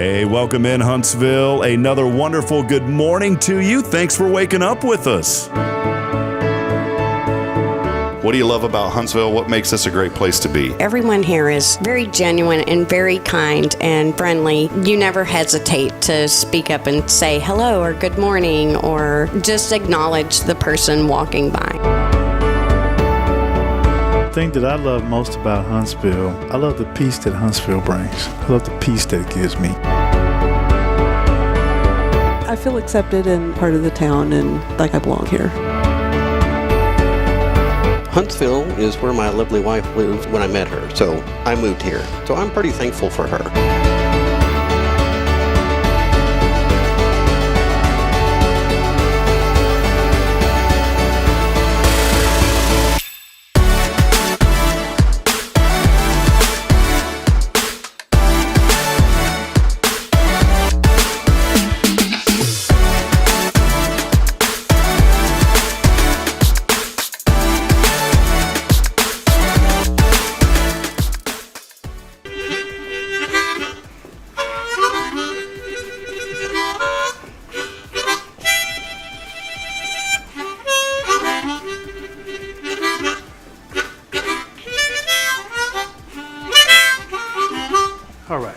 Hey, welcome in Huntsville. Another wonderful good morning to you. Thanks for waking up with us. What do you love about Huntsville? What makes this a great place to be? Everyone here is very genuine and very kind and friendly. You never hesitate to speak up and say hello or good morning or just acknowledge the person walking by. The thing that I love most about Huntsville, I love the peace that Huntsville brings. I love the peace that it gives me. I feel accepted and part of the town and like I belong here. Huntsville is where my lovely wife lived when I met her, so I moved here. So I'm pretty thankful for her. All right.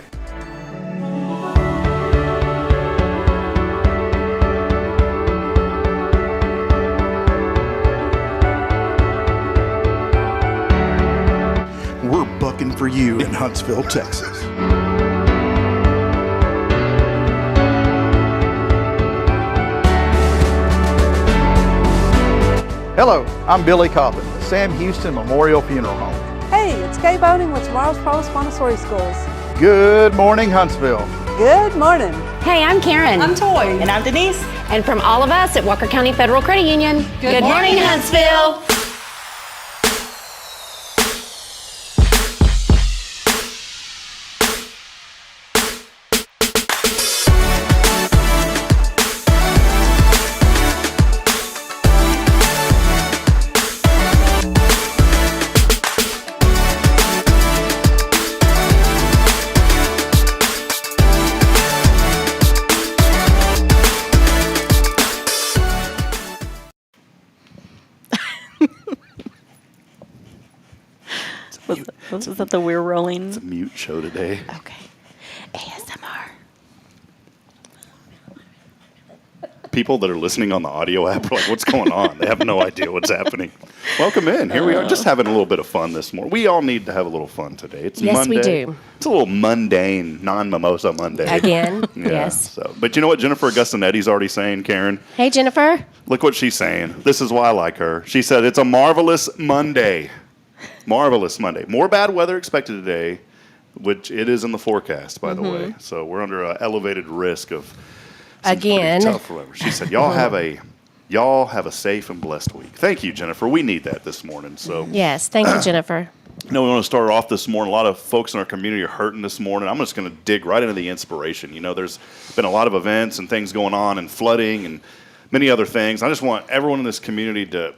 We're bucking for you in Huntsville, Texas. Hello, I'm Billy Cobbin, the Sam Houston Memorial Funeral Home. Hey, it's Kay Boning with Tomorrow's Promise Montessori Schools. Good morning, Huntsville. Good morning. Hey, I'm Karen. I'm Toy. And I'm Denise. And from all of us at Walker County Federal Credit Union, good morning, Huntsville. Was that the we're rolling? It's a mute show today. Okay. ASMR. People that are listening on the audio app are like, what's going on? They have no idea what's happening. Welcome in. Here we are, just having a little bit of fun this morning. We all need to have a little fun today. It's Yes, Monday. we do. It's a little mundane, non-mimosa Monday. Again, Yeah, yes. So, but you know what Jennifer Augustinetti's already saying, Karen? Hey, Jennifer. Look what she's saying. This is why I like her. She said, it's a marvelous Monday. Marvelous Monday. More bad weather expected today, which it is in the forecast, by the way. So we're under an elevated risk of some Again. pretty tough weather. She said, y'all have a safe and blessed week. Thank you, Jennifer. We need that this morning. So Yes, thank you, Jennifer. we want to start off this morning. A lot of folks in our community are hurting this morning. I'm just going to dig right into the inspiration. You know, there's been a lot of events and things going on and flooding and many other things. I just want everyone in this community to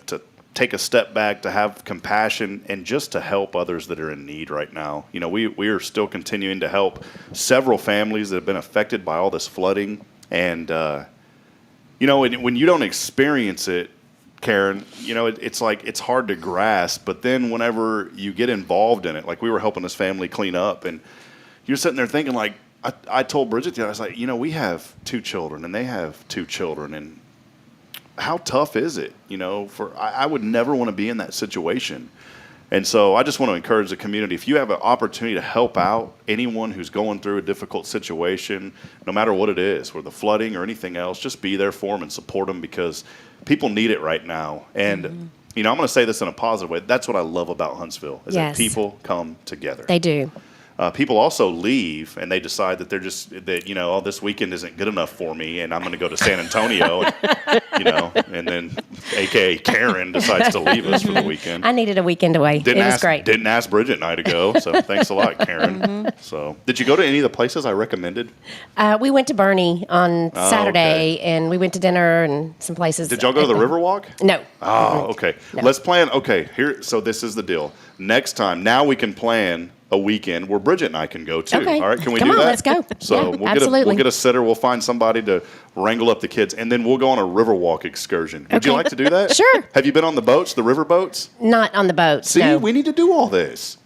take a step back, to have compassion, and just to help others that are in need right now. You know, we are still continuing to help several families that have been affected by all this flooding. And, you know, when you don't experience it, Karen, you know, it's like it's hard to grasp. But then whenever you get involved in it, like we were helping this family clean up, and you're sitting there thinking, like, I told Bridget, I was like, you know, we have 2 children, and they have 2 children, and how tough is it? You know, I would never want to be in that situation. And so I just want to encourage the community, if you have an opportunity to help out anyone who's going through a difficult situation, no matter what it is, whether the flooding or anything else, just be there for them and support them, because people need it right now. And, you know, I'm going to say this in a positive way. That's what I love about Huntsville, is that people come together. They do. People also leave, and they decide that you know, oh, this weekend isn't good enough for me, and I'm going to go to San Antonio, and, you know, and then AKA Karen decides to leave us for the weekend. I needed a weekend away. It was great. Didn't ask Bridget and I to go, so thanks a lot, Karen. So, did you go to any of the places I recommended? We went to Bernie on Saturday, and we went to dinner and some places. Did y'all go to the Riverwalk? No. Oh, okay. No. Let's plan. Okay, here. So this is the deal. Next time, now we can plan a weekend where Bridget and I can go too. Okay. All right, can we Come do on, that? let's go. So Yeah, absolutely. we'll get a sitter. We'll find somebody to wrangle up the kids, and then we'll go on a Riverwalk excursion. Would you Okay. like to do that? Sure. Have you been on the boats, the river boats? Not on the boat. See, no. we need to do all this.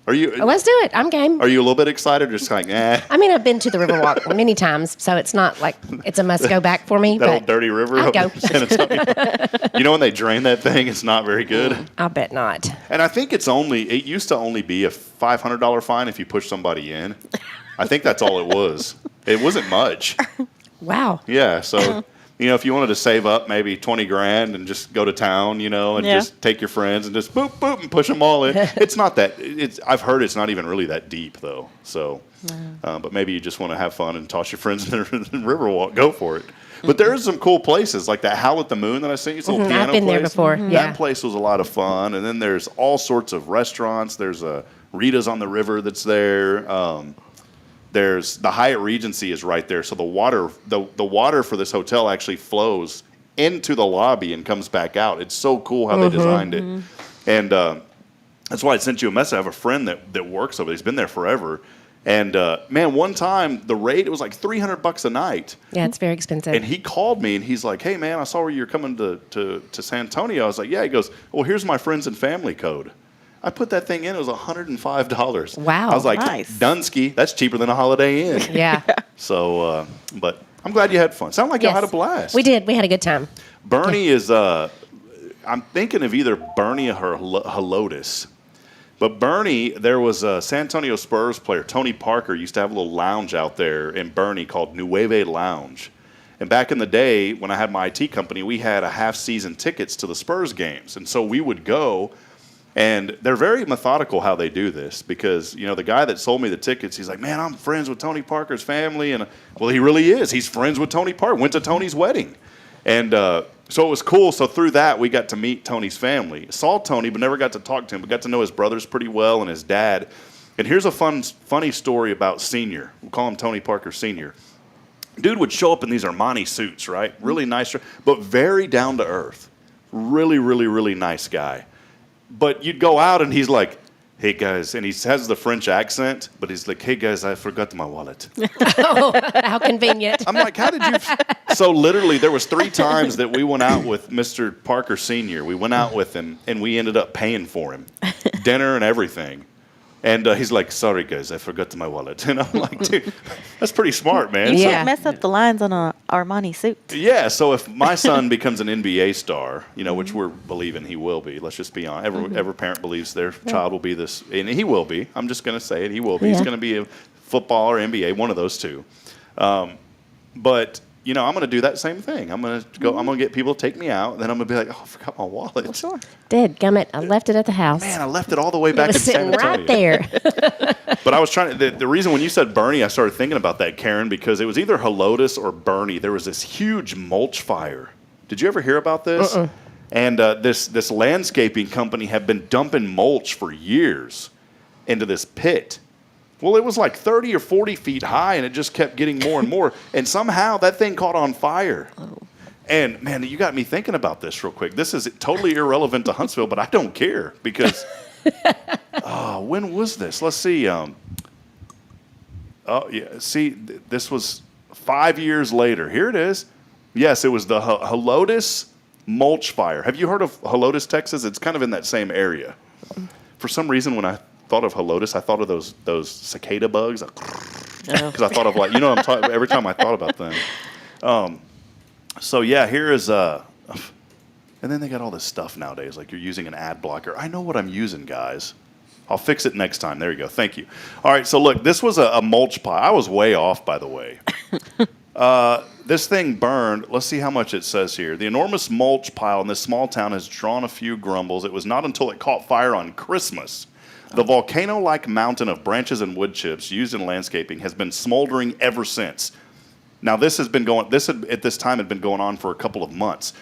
Are you? Let's do it. I'm game. Are you a little bit excited, or just like, I mean, I've been to the Riverwalk many times, so it's not like it's a must go back for me. that but old dirty river I'll up go. in San Antonio? You know when they drain that thing, it's not very good. I bet not. And I think it used to only be a $500 fine if you push somebody in. I think that's all it was. It wasn't much. Wow. Yeah, so if you wanted to save up maybe 20 grand and just go to town, and just take your friends and just boop boop and push them all in. It's not that. I've heard it's not even really that deep though. So, but maybe you just want to have fun and toss your friends in the Riverwalk. Go for it. But there's some cool places like that Howl at the Moon that I sent you. It's a little piano I've been place. there before. Yeah. That place was a lot of fun. And then there's all sorts of restaurants. There's a Rita's on the River that's there. There's the Hyatt Regency is right there. So the water for this hotel actually flows into the lobby and comes back out. It's so cool how they designed it. And that's why I sent you a message. I have a friend that works over there. He's been there forever. And man, one time the rate, it was like $300 a night. Yeah, it's very expensive. And he called me and he's like, "Hey man, I saw where you're coming to San Antonio." I was like, "Yeah." He goes, "Well, here's my friends and family code." I put that thing in. It was $105. Wow. I was like, Nice. Dunsky, that's cheaper than a Holiday Inn. Yeah. So, but I'm glad you had fun. Sound like y'all Yes. had a blast. We did. We had a good time. Bernie is, I'm thinking of either Bernie or Helotus. But Bernie, there was a San Antonio Spurs player, Tony Parker, used to have a little lounge out there in Bernie called Nueve Lounge. And back in the day, when I had my IT company, we had a half-season tickets to the Spurs games. And so we would go. And they're very methodical how they do this because, the guy that sold me the tickets, he's like, "Man, I'm friends with Tony Parker's family." And, well, he really is. He's friends with Tony Parker. Went to Tony's wedding. And so it was cool. So through that, we got to meet Tony's family. Saw Tony, but never got to talk to him. We got to know his brothers pretty well and his dad. And here's a funny story about Senior. We'll call him Tony Parker Senior. Dude would show up in these Armani suits, right? Really nice, but very down to earth. Really, really, really nice guy. But you'd go out and he's like, "Hey guys," and he has the French accent, but he's like, "Hey guys, I forgot my wallet." Oh, how convenient. I'm like, "How did you?" So literally, there was 3 times that we went out with Mr. Parker Sr. We went out with him, and we ended up paying for him, dinner and everything. And he's like, "Sorry guys, I forgot my wallet." And I'm like, "Dude, that's pretty smart, man." Yeah. You mess up the lines on a Armani suit. Yeah, so if my son becomes an NBA star, which we're believing he will be, let's just be honest. Every parent believes their child will be this, and he will be. I'm just going to say it. He will be. He's Yeah. going to be a football or NBA, one of those two. But I'm going to do that same thing. I'm going to go. I'm going to get people to take me out, and then I'm going to be like, "Oh, I forgot my wallet." Sure. Dadgummit, I left it at the house. Man, I left it all the way back It in was sitting San Antonio. right there. But I was trying to. The reason when you said Bernie, I started thinking about that, Karen, because it was either Helotus or Bernie. There was this huge mulch fire. Did you ever hear about this? And this landscaping company had been dumping mulch for years into this pit. Well, it was like 30 or 40 feet high, and it just kept getting more and more. And somehow that thing caught on fire. Oh. And, man, you got me thinking about this real quick. This is totally irrelevant to Huntsville, but I don't care because when was this? Let's see. This was 5 years later. Here it is. Yes, it was the Helotus mulch fire. Have you heard of Helotus, Texas? It's kind of in that same area. For some reason, when I thought of Helotus, I thought of those cicada bugs. Because I thought of what I'm talking every time I thought about them. So yeah, here is and then they got all this stuff nowadays, like you're using an ad blocker. I know what I'm using, guys. I'll fix it next time. There you go. Thank you. All right, so look, this was a mulch pile. I was way off, by the way. This thing burned. Let's see how much it says here. The enormous mulch pile in this small town has drawn a few grumbles. It was not until it caught fire on Christmas. The volcano-like mountain of branches and wood chips used in landscaping has been smoldering ever since. Now, at this time had been going on for a couple of months.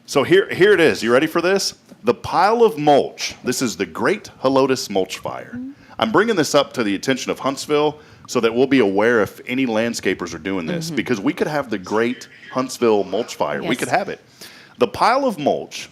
So here it is. You ready for this? The pile of mulch. This is the Great Helotus Mulch Fire. Mm-hmm. I'm bringing this up to the attention of Huntsville so that we'll be aware if any landscapers are doing this, because we could have the Great Huntsville Mulch Fire. Yes. We could have it. The pile of mulch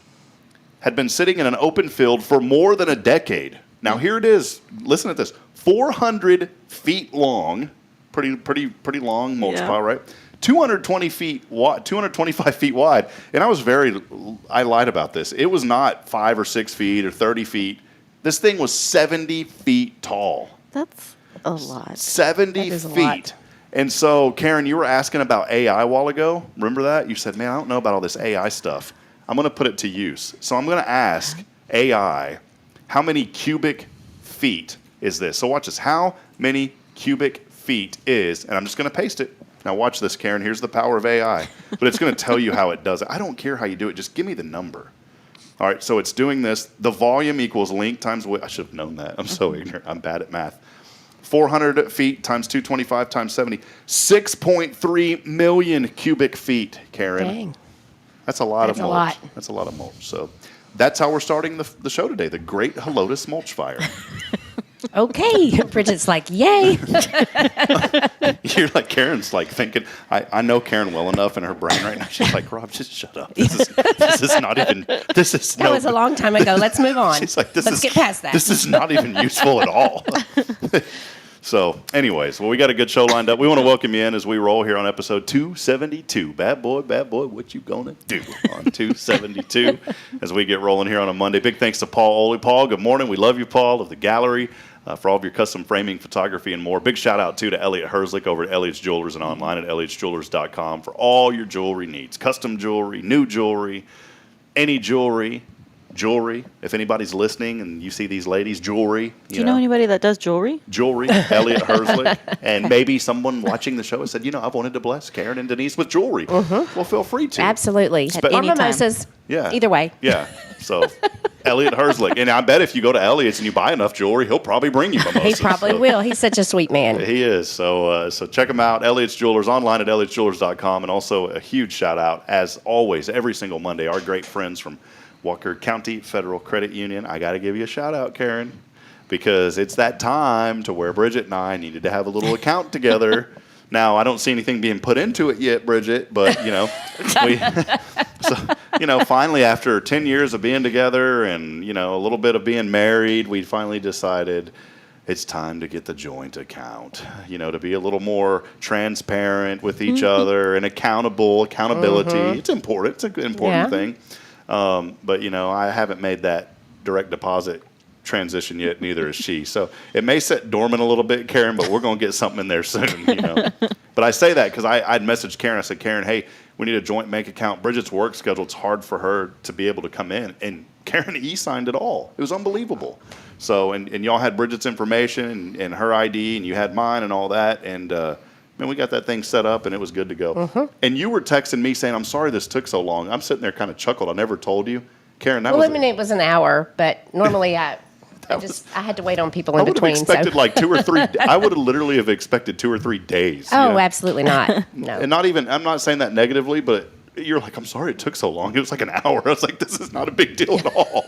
had been sitting in an open field for more than a decade. Now, here it is. Listen to this. 400 feet long, pretty long mulch pile, right? 225 feet wide. And I lied about this. It was not 5 or 6 feet or 30 feet. This thing was 70 feet tall. That's a lot. 70 That is a feet. lot. And so, Karen, you were asking about AI a while ago. Remember that? You said, man, I don't know about all this AI stuff. I'm going to put it to use. So I'm going to ask AI, how many cubic feet is this? So watch this. How many cubic feet is, and I'm just going to paste it. Now watch this, Karen. Here's the power of AI. But it's going to tell you how it does it. I don't care how you do it. Just give me the number. All right, so it's doing this. The volume equals length times width. I should have known that. I'm so ignorant. I'm bad at math. 400 feet times 225 times 70. 6.3 million cubic feet, Karen. Dang. That's a lot of mulch. That's a lot. That's a lot of mulch. So that's how we're starting the show today, the Great Helotes Mulch Fire. Okay. Bridget's like, yay. You're like, Karen's like thinking, I know Karen well enough in her brain right now. She's like, Rob, just shut up. This is not even, this is That was a long time ago. Let's move on. She's like, Let's get past that. This is not even useful at all. So, anyways, well, we got a good show lined up. We want to welcome you in as we roll here on episode 272. Bad boy, what you gonna do on 272 as we get rolling here on a Monday. Big thanks to Paul Oley. Paul, good morning. We love you, Paul, of the gallery, for all of your custom framing, photography, and more. Big shout out, too, to Elliot Herzlich over at Elliot's Jewelers and online at elliotsjewelers.com for all your jewelry needs. Custom jewelry, new jewelry, any jewelry. If anybody's listening and you see these ladies, jewelry. Do you know anybody that does jewelry? Jewelry, Elliot Herzlich. And maybe someone watching the show has said, I've wanted to bless Karen and Denise with jewelry. Well, feel free to. Absolutely. Or anytime. mimosas. Yeah. Either way. Yeah. So, Elliot Herzlich. And I bet if you go to Elliot's and you buy enough jewelry, he'll probably bring you mimosas. He probably will. He's such a sweet man. He is. So check him out. Elliot's Jewelers online at elliotsjewelers.com. And also a huge shout out, as always, every single Monday, our great friends from Walker County Federal Credit Union. I got to give you a shout out, Karen, because it's that time to where Bridget and I needed to have a little account together. Now, I don't see anything being put into it yet, Bridget, but, finally after 10 years of being together and, a little bit of being married, we finally decided it's time to get the joint account, to be a little more transparent with each other and accountability. It's important. It's an important thing. But I haven't made that direct deposit transition yet, neither has she. So it may sit dormant a little bit, Karen, but we're going to get something in there soon, But I say that because I'd messaged Karen. I said, Karen, hey, we need a joint bank account. Bridget's work schedule, it's hard for her to be able to come in. And Karen e-signed it all. It was unbelievable. So, and y'all had Bridget's information and her ID, and you had mine and all that. And, we got that thing set up, and it was good to go. And you were texting me saying, I'm sorry this took so long. I'm sitting there kind of chuckled. I never told you. Karen, it was an hour, but normally I had to wait on people in between. I would have expected like 2 or 3. I would have literally have expected 2 or 3 days. Oh, absolutely not. No. And I'm not saying that negatively, but you're like, I'm sorry it took so long. It was like an hour. I was like, this is not a big deal at all.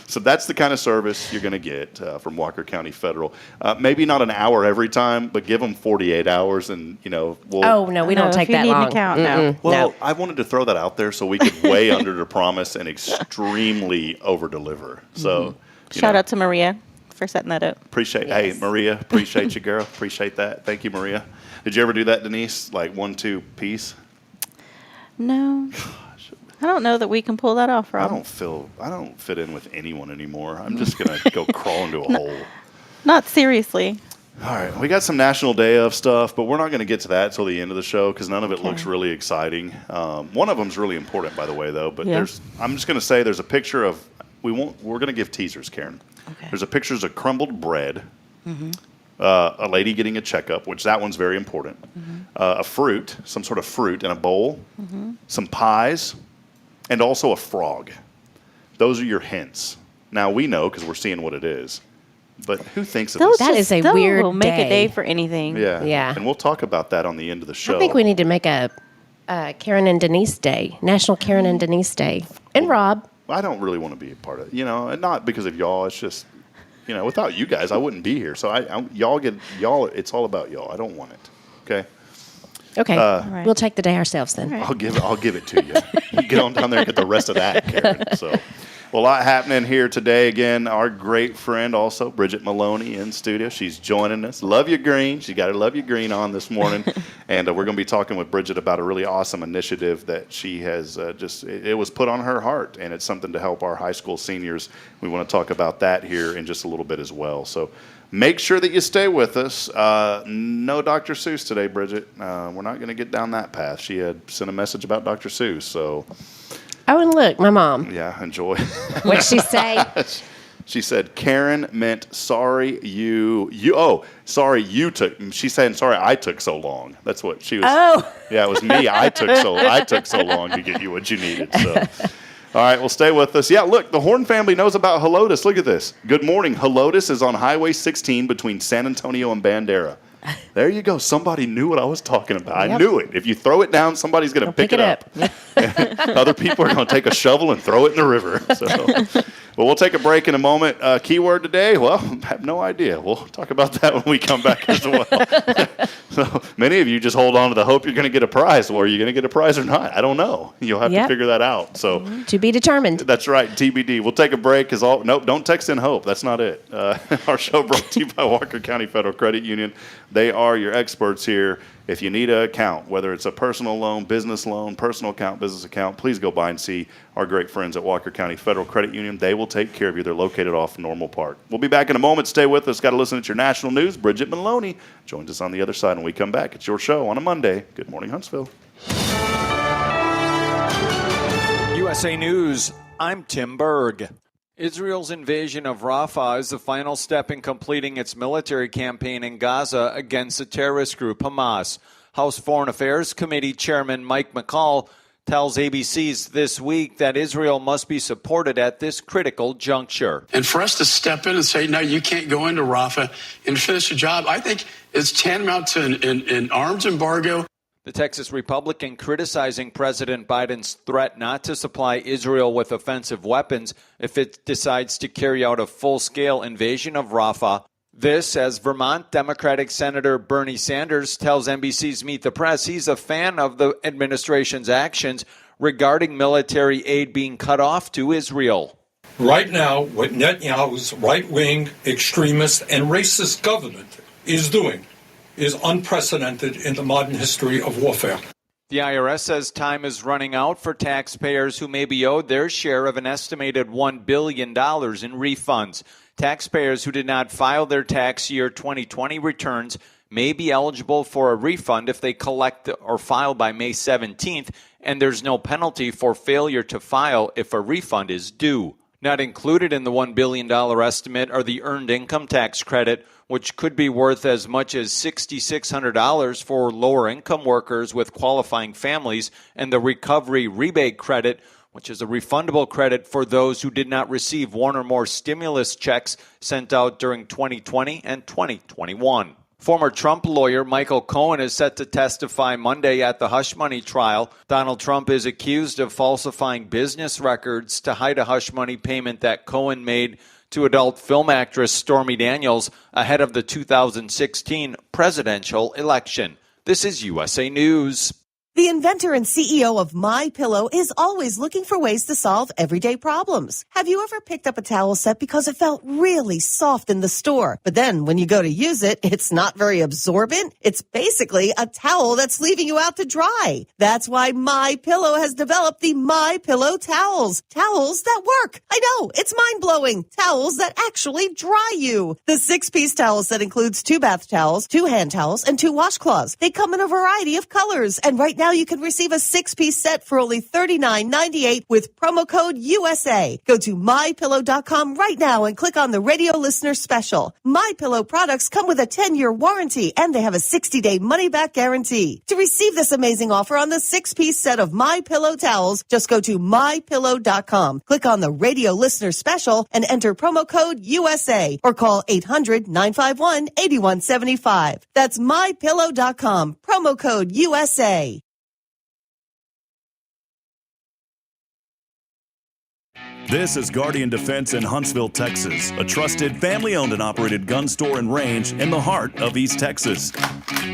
So that's the kind of service you're going to get from Walker County Federal. Maybe not an hour every time, but give them 48 hours, and we'll. Oh no, we don't take that long. If you need an account, no. Well, I wanted to throw that out there so we could way under the promise and extremely over deliver. So Shout out to Maria for setting that up. Hey Maria, appreciate you, girl. Appreciate that. Thank you, Maria. Did you ever do that, Denise? Like 1-2 piece? No. I don't know that we can pull that off, Rob. I don't fit in with anyone anymore. I'm just going to go crawl into a hole. Not seriously. All right. We got some National Day of stuff, but we're not going to get to that till the end of the show because none of it looks really exciting. One of them's really important, by the way, though. But I'm just going to say there's a picture of, we're going to give teasers, Karen. Okay. There's a picture of crumbled bread, a lady getting a checkup, which that one's very important, a fruit, some sort of fruit in a bowl, some pies, and also a frog. Those are your hints. Now, we know because we're seeing what it is. But who thinks of this? That is a weird will make day. a day for anything. Yeah. And we'll talk about that on the end of the show. I think we need to make a Karen and Denise Day, National Karen and Denise Day. And Rob. I don't really want to be a part of it, and not because of y'all. It's just, without you guys, I wouldn't be here. So y'all. It's all about y'all. I don't want it. Okay. Okay, right. We'll take the day ourselves then. I'll give it to you. You get on down there and get the rest of that, Karen. So, Well, a lot happening here today. Again, our great friend also, Bridget Maloney in studio. She's joining us. Love Your Green. She got her Love Your Green on this morning. And we're going to be talking with Bridget about a really awesome initiative that she has it was put on her heart, and it's something to help our high school seniors. We want to talk about that here in just a little bit as well. So make sure that you stay with us. No Dr. Seuss today, Bridget. We're not going to get down that path. She had sent a message about Dr. Seuss, so... Oh, and look, my mom. Yeah, enjoy. What'd she say? She said, Karen meant sorry you took. She's saying sorry I took so long. That's what she was. Oh. Yeah, it was me. I took so long to get you what you needed. So, all right, well, stay with us. Yeah, look, the Horn family knows about Helotes. Look at this. Good morning. Helotes is on Highway 16 between San Antonio and Bandera. There you go. Somebody knew what I was talking about. Yep. I knew it. If you throw it down, somebody's going to pick it up. Other people are going to take a shovel and throw it in the river. So, well, we'll take a break in a moment. Keyword today? Well, I have no idea. We'll talk about that when we come back as well. So many of you just hold on to the hope you're going to get a prize. Well, are you going to get a prize or not? I don't know. You'll have to figure that out. So to be determined. That's right. TBD. We'll take a break. Nope, don't text in hope. That's not it. Our show brought to you by Walker County Federal Credit Union. They are your experts here. If you need an account, whether it's a personal loan, business loan, personal account, business account, please go by and see our great friends at Walker County Federal Credit Union. They will take care of you. They're located off Normal Park. We'll be back in a moment. Stay with us. Got to listen to your national news. Bridget Maloney joins us on the other side when we come back. It's your show on a Monday. Good morning, Huntsville. USA News, I'm Tim Berg. Israel's invasion of Rafah is the final step in completing its military campaign in Gaza against the terrorist group Hamas. House Foreign Affairs Committee Chairman Mike McCall tells ABC's This Week that Israel must be supported at this critical juncture. And for us to step in and say, no, you can't go into Rafah and finish the job, I think it's tantamount to an arms embargo. The Texas Republican criticizing President Biden's threat not to supply Israel with offensive weapons if it decides to carry out a full-scale invasion of Rafah. This, as Vermont Democratic Senator Bernie Sanders tells NBC's Meet the Press he's a fan of the administration's actions regarding military aid being cut off to Israel. Right now, what Netanyahu's right-wing, extremist, and racist government is doing is unprecedented in the modern history of warfare. The IRS says time is running out for taxpayers who may be owed their share of an estimated $1 billion in refunds. Taxpayers who did not file their tax year 2020 returns may be eligible for a refund if they collect or file by May 17th, and there's no penalty for failure to file if a refund is due. Not included in the $1 billion estimate are the earned income tax credit, which could be worth as much as $6,600 for lower-income workers with qualifying families, and the recovery rebate credit, which is a refundable credit for those who did not receive one or more stimulus checks sent out during 2020 and 2021. Former Trump lawyer Michael Cohen is set to testify Monday at the hush money trial. Donald Trump is accused of falsifying business records to hide a hush money payment that Cohen made to adult film actress Stormy Daniels ahead of the 2016 presidential election. This is USA News. The inventor and CEO of MyPillow is always looking for ways to solve everyday problems. Have you ever picked up a towel set because it felt really soft in the store, but then when you go to use it, it's not very absorbent? It's basically a towel that's leaving you out to dry. That's why MyPillow has developed the MyPillow towels. Towels that work. I know, it's mind-blowing. Towels that actually dry you. The 6-piece towel set includes 2 bath towels, 2 hand towels, and 2 washcloths. They come in a variety of colors, and right now you can receive a 6-piece set for only $39.98 with promo code USA. Go to MyPillow.com right now and click on the radio listener special. MyPillow products come with a 10-year warranty and they have a 60-day money-back guarantee. To receive this amazing offer on the 6-piece set of MyPillow towels, just go to MyPillow.com. Click on the radio listener special and enter promo code USA or call 800-951-8175. That's MyPillow.com. Promo code USA. This is Guardian Defense in Huntsville, Texas, a trusted family-owned and operated gun store and range in the heart of East Texas.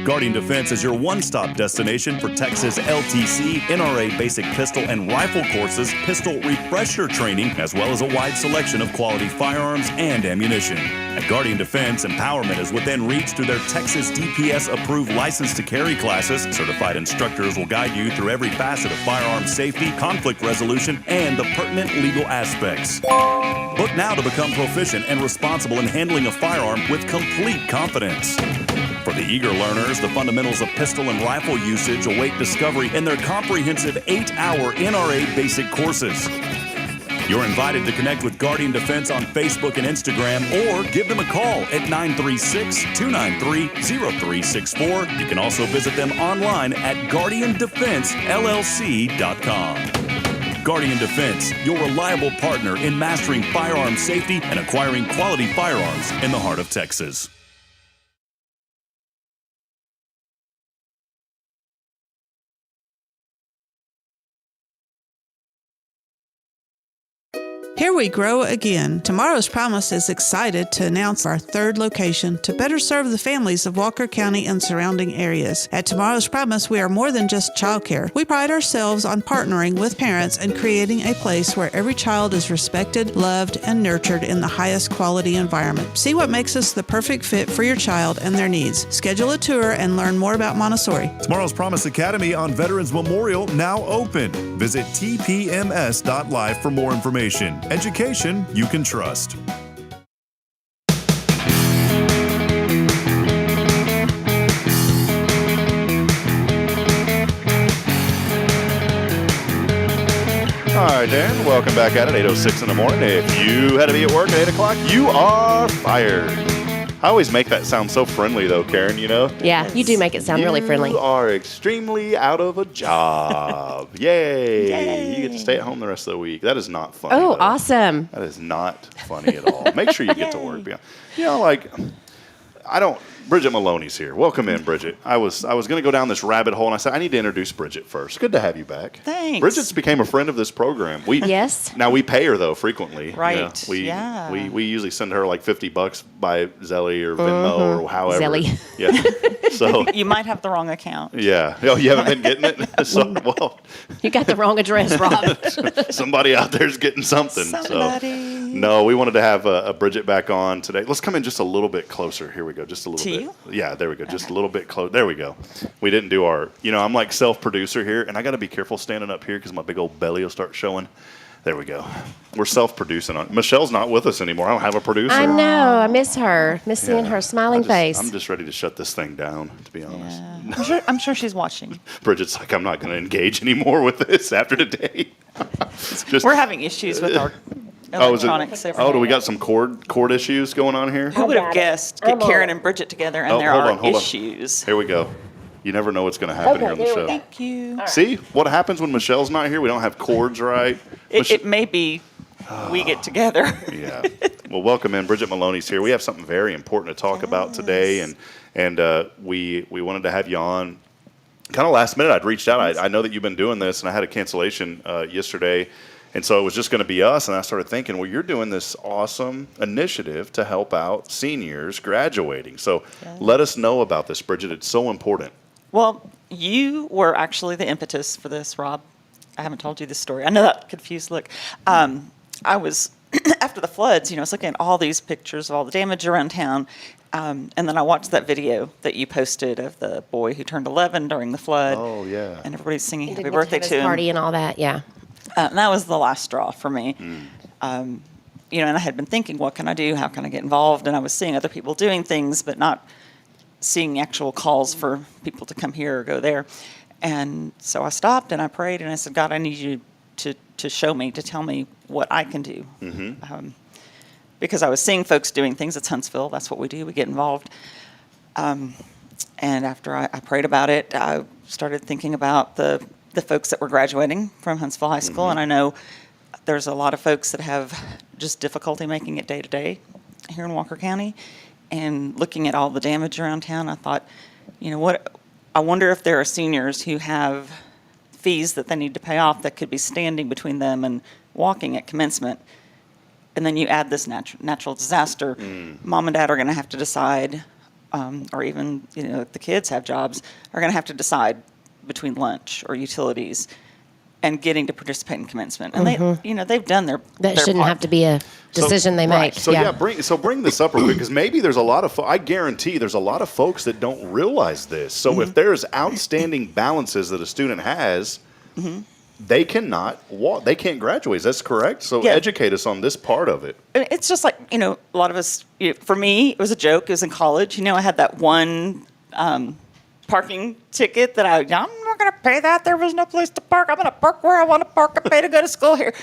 Guardian Defense is your one-stop destination for Texas LTC, NRA basic pistol and rifle courses, pistol refresher training, as well as a wide selection of quality firearms and ammunition. At Guardian Defense, empowerment is within reach through their Texas DPS-approved license to carry classes. Certified instructors will guide you through every facet of firearm safety, conflict resolution, and the pertinent legal aspects. Book now to become proficient and responsible in handling a firearm with complete confidence. For the eager learners, the fundamentals of pistol and rifle usage await discovery in their comprehensive 8-hour NRA basic courses. You're invited to connect with Guardian Defense on Facebook and Instagram or give them a call at 936-293-0364. You can also visit them online at guardiandefensellc.com. Guardian Defense, your reliable partner in mastering firearm safety and acquiring quality firearms in the heart of Texas. Here we grow again. Tomorrow's Promise is excited to announce our third location to better serve the families of Walker County and surrounding areas. At Tomorrow's Promise, we are more than just childcare. We pride ourselves on partnering with parents and creating a place where every child is respected, loved, and nurtured in the highest quality environment. See what makes us the perfect fit for your child and their needs. Schedule a tour and learn more about Montessori. Tomorrow's Promise Academy on Veterans Memorial now open. Visit tpms.live for more information. Education you can trust. All right, Dan, welcome back at it, 8:06 in the morning. If you had to be at work at 8 o'clock, you are fired. I always make that sound so friendly, though, Karen, you know? Yeah, you do make it sound really friendly. You are extremely out of a job. Yay. Yay. You get to stay at home the rest of the week. That is not funny. Oh, though. awesome. That is not funny at all. Make sure you get to work. You know, like, Bridget Maloney's here. Welcome in, Bridget. I was going to go down this rabbit hole, and I said, I need to introduce Bridget first. Good to have you back. Thanks. Bridget's became a friend of this program. Yes. Now, we pay her, though, frequently. Right. Yeah, we usually send her like $50 by Zelly or Venmo or however. Zelly. Yeah. So You might have the wrong account. yeah. Oh, you haven't been getting it? Well, You got the wrong address, Rob. somebody out there's getting something. Somebody. So no, we wanted to have a Bridget back on today. Let's come in just a little bit closer. Here we go. Just a little bit. You? Yeah, there we go. Just a little bit close. There we go. We didn't do our, I'm like self-producer here, and I got to be careful standing up here because my big old belly will start showing. There we go. We're self-producing on. Michelle's not with us anymore. I don't have a producer. I know. I miss her. Miss seeing her smiling face. I'm just ready to shut this thing down, to be honest. Yeah. I'm sure she's watching. Bridget's like, I'm not going to engage anymore with this after today. We're having issues with our electronics. Do we got some cord issues going on here? Who would have guessed? Get Karen and Bridget together, and there hold are on. issues. Here we go. You never know what's going to happen here on the show. Thank you. See what happens when Michelle's not here? We don't have cords right. It may be we get together. Yeah. Well, welcome in. Bridget Maloney's here. We have something very important to talk about today, and we wanted to have you on. Kind of last minute, I'd reached out. I know that you've been doing this, and I had a cancellation yesterday. And so it was just going to be us, and I started thinking, well, you're doing this awesome initiative to help out seniors graduating. So let us know about this, Bridget. It's so important. Well, you were actually the impetus for this, Rob. I haven't told you this story. I know that confused look. I was, after the floods, I was looking at all these pictures of all the damage around town, and then I watched that video that you posted of the boy who turned 11 during the flood. Oh, yeah. And everybody's singing happy birthday to him. Party and all that, yeah. And that was the last straw for me. And I had been thinking, what can I do? How can I get involved? And I was seeing other people doing things, but not seeing actual calls for people to come here or go there. And so I stopped and I prayed and I said, God, I need you to show me, to tell me what I can do. Because I was seeing folks doing things. It's Huntsville. That's what we do. We get involved. And after I prayed about it, I started thinking about the folks that were graduating from Huntsville High School. And I know there's a lot of folks that have just difficulty making it day to day here in Walker County. And looking at all the damage around town, I thought, I wonder if there are seniors who have fees that they need to pay off that could be standing between them and walking at commencement, and then you add this natural disaster, mom and dad are going to have to decide, or even if the kids have jobs, are going to have to decide between lunch or utilities and getting to participate in commencement. And they've done their shouldn't part. have to be a decision they make. So bring this up real quick, because maybe there's a lot of I guarantee there's a lot of folks that don't realize this. So if there's outstanding balances that a student has, they cannot walk. They can't graduate. That's correct. So educate us on this part of it. It's just like a lot of us. For me, it was a joke. It was in college. I had that one parking ticket that I'm not going to pay that. There was no place to park. I'm going to park where I want to park. I pay to go to school here.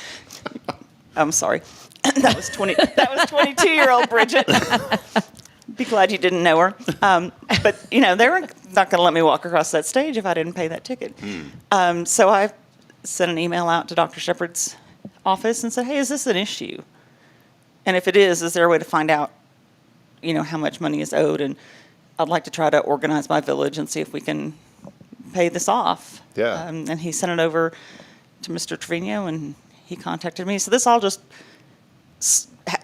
I'm sorry. That was 22-year-old Bridget. Be glad you didn't know her. But they were not going to let me walk across that stage if I didn't pay that ticket. So I sent an email out to Dr. Shepard's office and said, "Hey, is this an issue? And if it is there a way to find out, how much money is owed? And I'd like to try to organize my village and see if we can pay this off." Yeah. And he sent it over to Mr. Trevino, and he contacted me. So this all just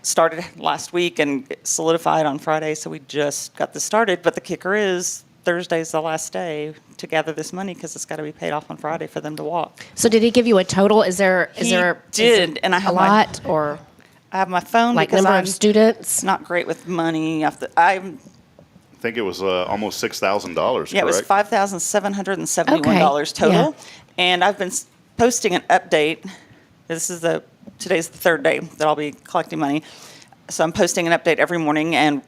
started last week and solidified on Friday. So we just got this started. But the kicker is Thursday's the last day to gather this money, because it's got to be paid off on Friday for them to walk. So did he give you a total? Is there and I have a lot or I have my phone, like because number I'm of students? not great with money. I think it was almost $6,000. Correct? Yeah, it was $5,771 total. Yeah. And I've been posting an update. Today's the third day that I'll be collecting money. So I'm posting an update every morning. And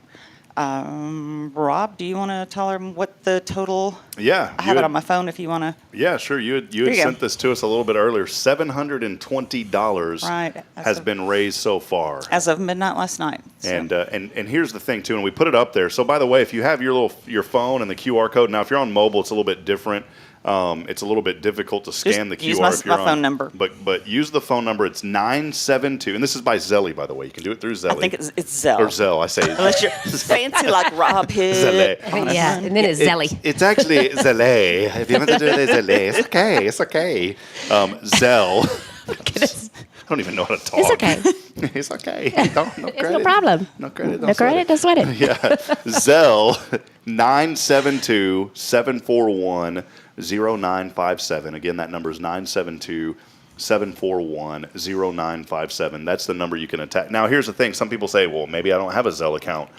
Rob, do you want to tell them what the total? Yeah. I have it on my phone if you want to. Yeah, sure. You had sent this to us a little bit earlier. $720 has been raised so far. As of midnight last night. So. And here's the thing, too, and we put it up there. So, by the way, if you have your phone and the QR code, now if you're on mobile, it's a little bit different. It's a little bit difficult to scan the QR use if you're my phone number. But use the phone number. It's 972, and this is by Zelly, by the way. You can do it through Zelly. I think it's Zelle. Or Zelle, I say. Unless you're fancy like Rob Hitt. Yeah, and then it's Zelly. It's actually Zelly. If you want to do it, Zelly. It's okay. Zelle. I don't even know how to talk. It's okay. It's okay. No credit. It's no problem. No credit. No credit. Don't sweat it. Yeah. Zelle 972-741-0957. Again, that number is 972-741-0957. That's the number you can attack. Now, here's the thing. Some people say, well, maybe I don't have a Zelle account.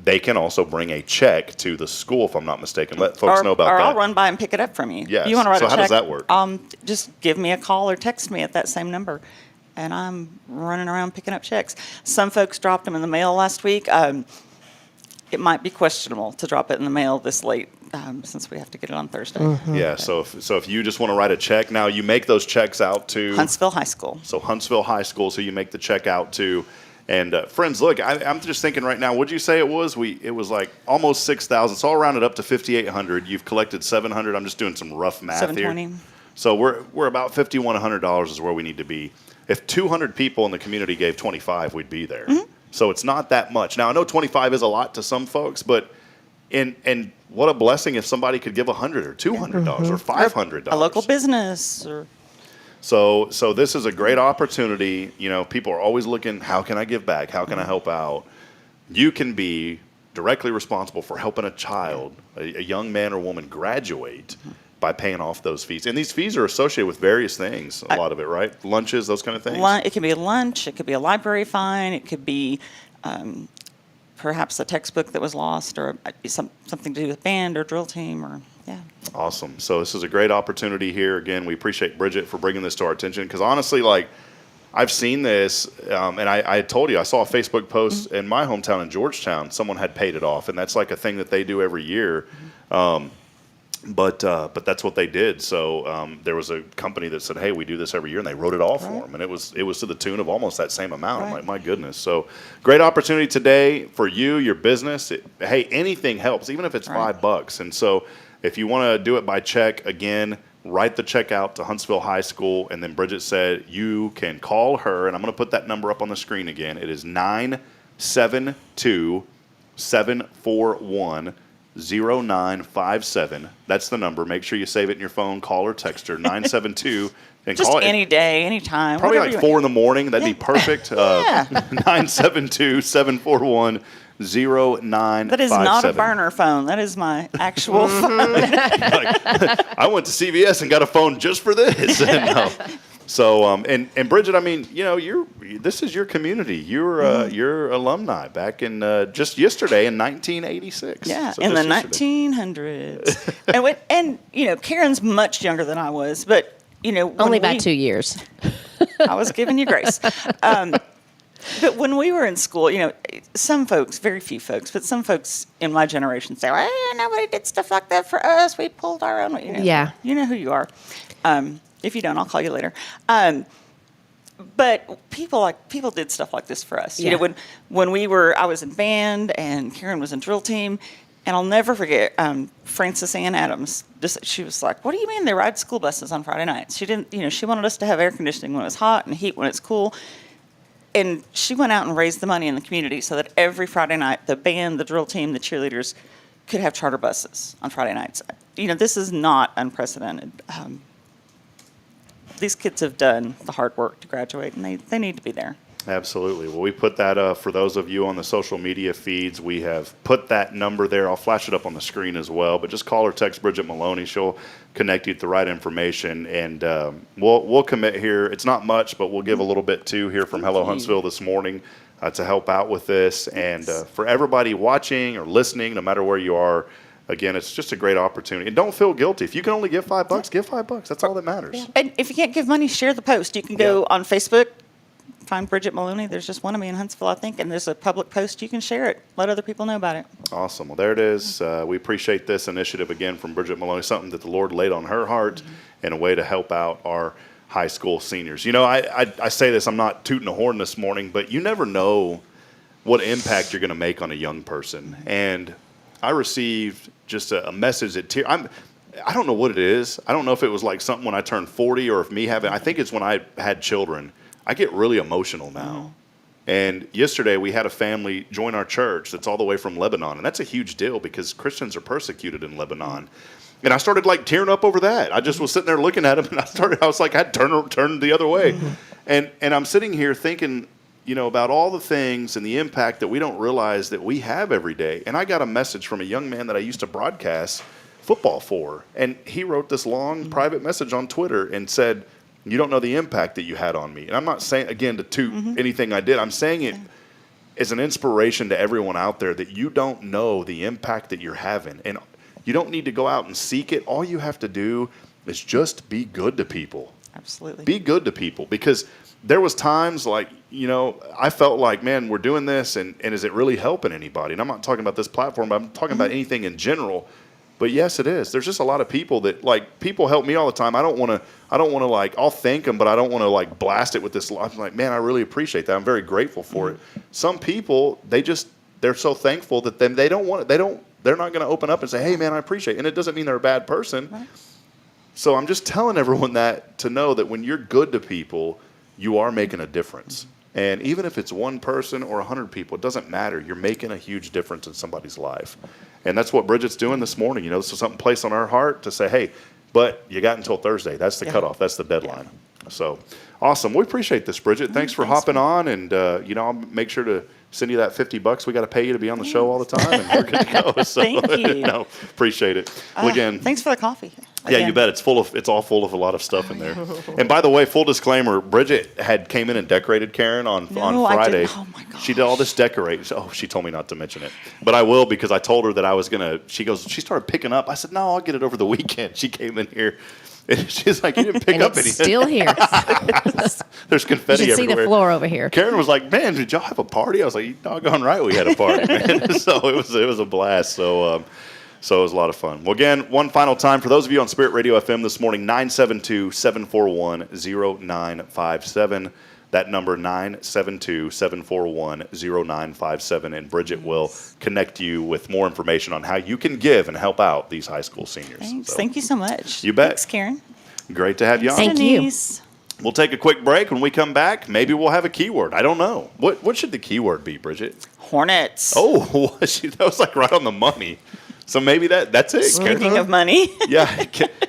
They can also bring a check to the school, if I'm not mistaken. Let folks know about that. Or I'll run by and pick it up from you. Yes. You want to write so a check? How does that work? Just give me a call or text me at that same number, and I'm running around picking up checks. Some folks dropped them in the mail last week. It might be questionable to drop it in the mail this late, since we have to get it on Thursday. Yeah, so if you just want to write a check, now you make those checks out to Huntsville High School. So Huntsville High School, so you make the check out to. And friends, look, I'm just thinking right now. What'd you say it was? It was like almost 6,000. So I'll round it up to 5,800. You've collected 700. I'm just doing some rough math 720. here. So we're about $5,100 is where we need to be. If 200 people in the community gave 25, we'd be there. So it's not that much. Now I know 25 is a lot to some folks, but and what a blessing if somebody could give $100 or $200 or $500. A local business or. So this is a great opportunity. People are always looking, how can I give back? How can I help out? You can be directly responsible for helping a child, a young man or woman, graduate by paying off those fees. And these fees are associated with various things, a lot of it, right? Lunches, those kind of things? It can be a lunch. It could be a library fine. It could be perhaps a textbook that was lost, or something to do with band or drill team, or yeah. Awesome. So this is a great opportunity here. Again, we appreciate Bridget for bringing this to our attention, because honestly, I've seen this, and I told you, I saw a Facebook post in my hometown in Georgetown. Someone had paid it off, and that's like a thing that they do every year. But that's what they did. So there was a company that said, hey, we do this every year, and they wrote it off for them. And it was to the tune of almost that same amount. I'm like, my goodness. So great opportunity today for you, your business. Hey, anything helps, even if it's $5. And so if you want to do it by check, again, write the check out to Huntsville High School. And then Bridget said you can call her, and I'm going to put that number up on the screen again. It is 972-741-0957. 972-741-0957. That's the number. Make sure you save it in your phone, call or text her, 972. And Just call it. any day, any time. Probably like 4 in the morning. That'd be perfect. 972-741-0957. That is not a burner phone. That is my actual phone. I went to CVS and got a phone just for this. No. So, and Bridget, I mean, you know, this is your community. You're alumni back in just yesterday in 1986. Yeah, so in the yesterday. 1900s. and you know, Karen's much younger than I was, but you know, only by 2 years. I was giving you grace. But when we were in school, you know, some folks, very few folks, but some folks in my generation say, well, nobody did stuff like that for us. We pulled our own. You know, yeah. You know who you are. If you don't, I'll call you later. But people did stuff like this for us. Yeah. You know, when I was in band and Karen was in drill team, and I'll never forget Frances Ann Adams. She was like, "What do you mean they ride school buses on Friday nights?" She didn't, you know, she wanted us to have air conditioning when it was hot and heat when it's cool. And she went out and raised the money in the community so that every Friday night, the band, the drill team, the cheerleaders could have charter buses on Friday nights. You know, this is not unprecedented. These kids have done the hard work to graduate, and they need to be there. Absolutely. Well, we put that for those of you on the social media feeds. We have put that number there. I'll flash it up on the screen as well. But just call or text Bridget Maloney. She'll connect you with the right information, and we'll commit here. It's not much, but we'll give a little bit too here from Hello Huntsville this morning to help out with this. And for everybody watching or listening, no matter where you are, again, it's just a great opportunity. And don't feel guilty. If you can only give $5, give $5. That's all that matters. Yeah. And if you can't give money, share the post. You can go on Facebook. Find Bridget Maloney. There's just one of me in Huntsville, I think, and there's a public post. You can share it. Let other people know about it. Awesome. Well, there it is. We appreciate this initiative again from Bridget Maloney, something that the Lord laid on her heart and a way to help out our high school seniors. You know, I say this, I'm not tooting a horn this morning, but you never know what impact you're going to make on a young person. And I received just a message that I don't know what it is. I don't know if it was like something when I turned 40 or if I think it's when I had children. I get really emotional now. And yesterday we had a family join our church that's all the way from Lebanon. And that's a huge deal because Christians are persecuted in Lebanon. And I started like tearing up over that. I just was sitting there looking at him and I was like, I had turned the other way. And I'm sitting here thinking, you know, about all the things and the impact that we don't realize that we have every day. And I got a message from a young man that I used to broadcast football for. And he wrote this long private message on Twitter and said, you don't know the impact that you had on me. And I'm not saying, again, to toot anything I did. I'm saying it as an inspiration to everyone out there that you don't know the impact that you're having. And you don't need to go out and seek it. All you have to do is just be good to people. Absolutely. Be good to people. Because there was times like, you know, I felt like, man, we're doing this, and is it really helping anybody? And I'm not talking about this platform, but I'm talking about anything in general. But yes, it is. There's just a lot of people that, like, people help me all the time. I don't want to like, I'll thank them, but I don't want to like blast it with this. I'm like, man, I really appreciate that. I'm very grateful for it. Some people, they're so thankful that they're not going to open up and say, hey man, I appreciate it. And it doesn't mean they're a bad person. Right. So I'm just telling everyone that to know that when you're good to people, you are making a difference. And even if it's one person or 100 people, it doesn't matter. You're making a huge difference in somebody's life. And that's what Bridget's doing this morning. You know, this is something placed on her heart to say, hey, but you got until Thursday. That's the cutoff. That's the deadline. Yeah. So awesome. We appreciate this, Bridget. Thanks for hopping on. And, you know, I'll make sure to send you that $50. We got to pay you to be on the show all the time. And we're good to go. So, thank you. No, appreciate it. Well, again, thanks for the coffee. Yeah, you bet. It's all full of a lot of stuff in there. And by the way, full disclaimer, Bridget came in and decorated Karen on Friday. Oh my gosh. She did all this decorating. Oh, she told me not to mention it. But I will, because I told her that I was going to. She started picking up. I said, no, I'll get it over the weekend. She came in here. And she's like, you didn't pick up anything. It's still here. There's confetti everywhere. You should see the floor over here. Karen was like, man, did y'all have a party? I was like, you doggone right we had a party, man. So it was a blast. So it was a lot of fun. Well, again, one final time, for those of you on Spirit Radio FM this morning, 972-741-0957. That number, 972-741-0957. And Bridget will connect you with more information on how you can give and help out these high school seniors. Thanks. Thank you so much. You bet. Thanks, Karen. Great to have you on. Thank Denise. you. We'll take a quick break. When we come back, maybe we'll have a keyword. I don't know. What should the keyword be, Bridget? Hornets. Oh, that was like right on the money. So maybe that's it. Speaking of money. Yeah,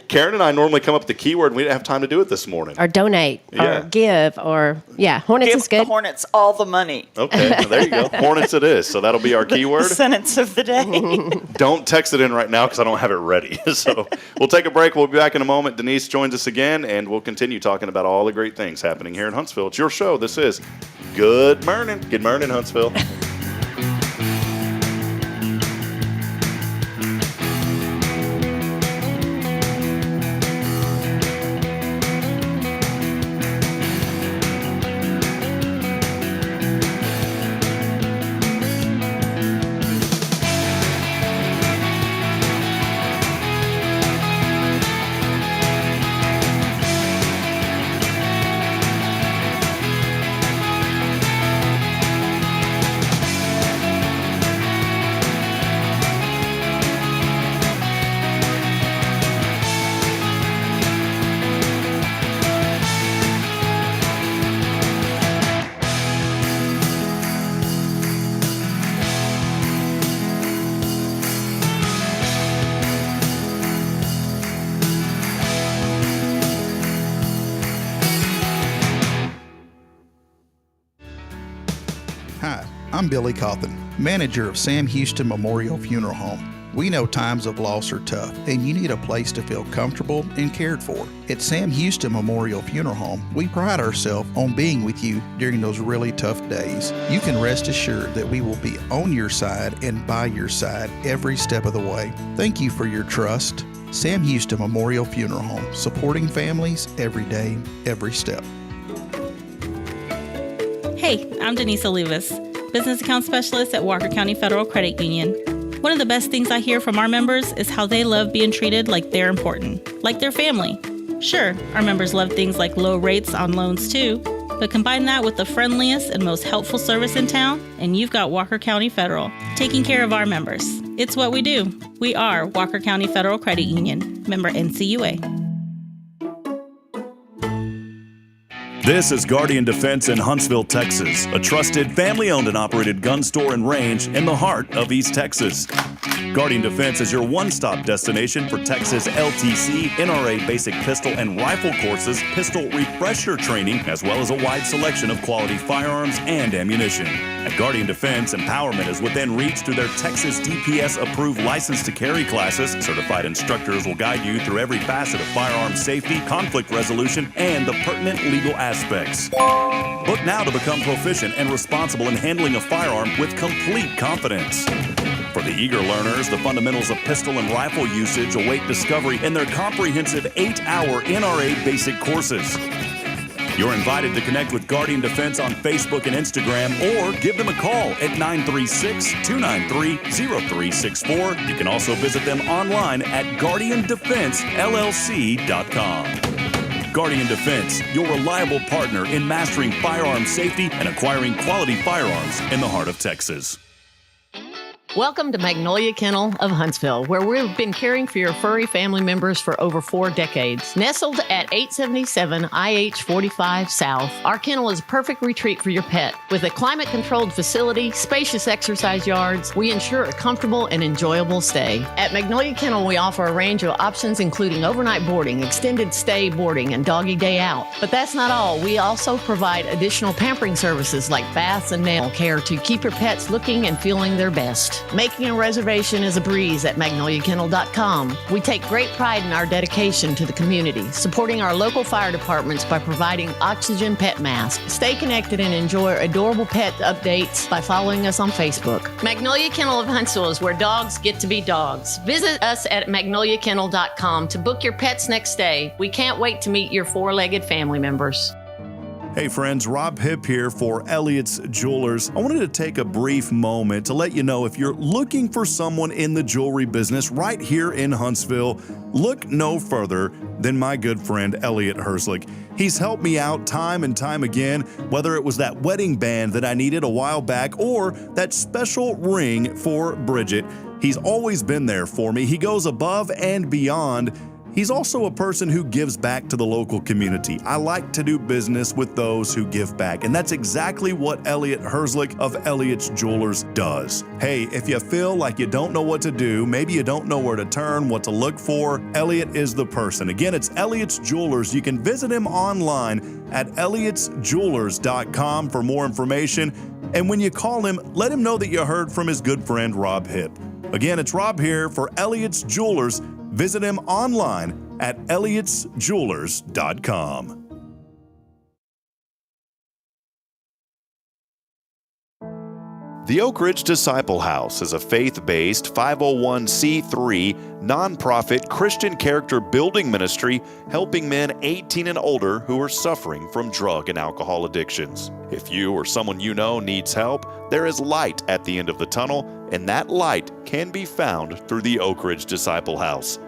Karen and I normally come up with the keyword, and we didn't have time to do it this morning. Or donate, or give, or Hornets Give is good. the Hornets all the money. Okay, well, there you go. Hornets it is. So that'll be our keyword. The sentence of the day. Don't text it in right now because I don't have it ready. So we'll take a break. We'll be back in a moment. Denise joins us again, and we'll continue talking about all the great things happening here in Huntsville. It's your show. This is Good Morning. Good morning, Huntsville. I'm Billy Cawthon, manager of Sam Houston Memorial Funeral Home. We know times of loss are tough, and you need a place to feel comfortable and cared for. At Sam Houston Memorial Funeral Home, we pride ourselves on being with you during those really tough days. You can rest assured that we will be on your side and by your side every step of the way. Thank you for your trust. Sam Houston Memorial Funeral Home, supporting families every day, every step. Hey, I'm Denise Olivas, Business Account Specialist at Walker County Federal Credit Union. One of the best things I hear from our members is how they love being treated like they're important, like their family. Sure, our members love things like low rates on loans too, but combine that with the friendliest and most helpful service in town, and you've got Walker County Federal, taking care of our members. It's what we do. We are Walker County Federal Credit Union, member NCUA. This is Guardian Defense in Huntsville, Texas, a trusted family-owned and operated gun store and range in the heart of East Texas. Guardian Defense is your one-stop destination for Texas LTC, NRA basic pistol and rifle courses, pistol refresher training, as well as a wide selection of quality firearms and ammunition. At Guardian Defense, empowerment is within reach through their Texas DPS-approved license to carry classes. Certified instructors will guide you through every facet of firearm safety, conflict resolution, and the pertinent legal aspects. Book now to become proficient and responsible in handling a firearm with complete confidence. For the eager learners, the fundamentals of pistol and rifle usage await discovery in their comprehensive 8-hour NRA basic courses. You're invited to connect with Guardian Defense on Facebook and Instagram, or give them a call at 936-293-0364. You can also visit them online at guardiandefensellc.com. Guardian Defense, your reliable partner in mastering firearm safety and acquiring quality firearms in the heart of Texas. Welcome to Magnolia Kennel of Huntsville, where we've been caring for your furry family members for over 4 decades. Nestled at 877 IH 45 South, our kennel is a perfect retreat for your pet. With a climate-controlled facility, spacious exercise yards, we ensure a comfortable and enjoyable stay. At Magnolia Kennel, we offer a range of options including overnight boarding, extended stay boarding, and doggy day out. But that's not all. We also provide additional pampering services like baths and nail care to keep your pets looking and feeling their best. Making a reservation is a breeze at magnoliakennel.com. We take great pride in our dedication to the community, supporting our local fire departments by providing oxygen pet masks. Stay connected and enjoy adorable pet updates by following us on Facebook. Magnolia Kennel of Huntsville is where dogs get to be dogs. Visit us at magnoliakennel.com to book your pet's next stay. We can't wait to meet your 4-legged family members. Hey friends, Rob Hipp here for Elliott's Jewelers. I wanted to take a brief moment to let you know if you're looking for someone in the jewelry business right here in Huntsville, look no further than my good friend Elliott Herslick. He's helped me out time and time again, whether it was that wedding band that I needed a while back or that special ring for Bridget. He's always been there for me. He goes above and beyond. He's also a person who gives back to the local community. I like to do business with those who give back, and that's exactly what Elliot Herzlich of Elliot's Jewelers does. Hey, if you feel like you don't know what to do, maybe you don't know where to turn, what to look for, Elliot is the person. Again, it's Elliot's Jewelers. You can visit him online at elliotsjewelers.com for more information. And when you call him, let him know that you heard from his good friend Rob Hipp. Again, it's Rob here for Elliot's Jewelers. Visit him online at elliotsjewelers.com. The Oak Ridge Disciple House is a faith-based 501c3 nonprofit Christian character building ministry helping men 18 and older who are suffering from drug and alcohol addictions. If you or someone you know needs help, there is light at the end of the tunnel, and that light can be found through the Oak Ridge Disciple House.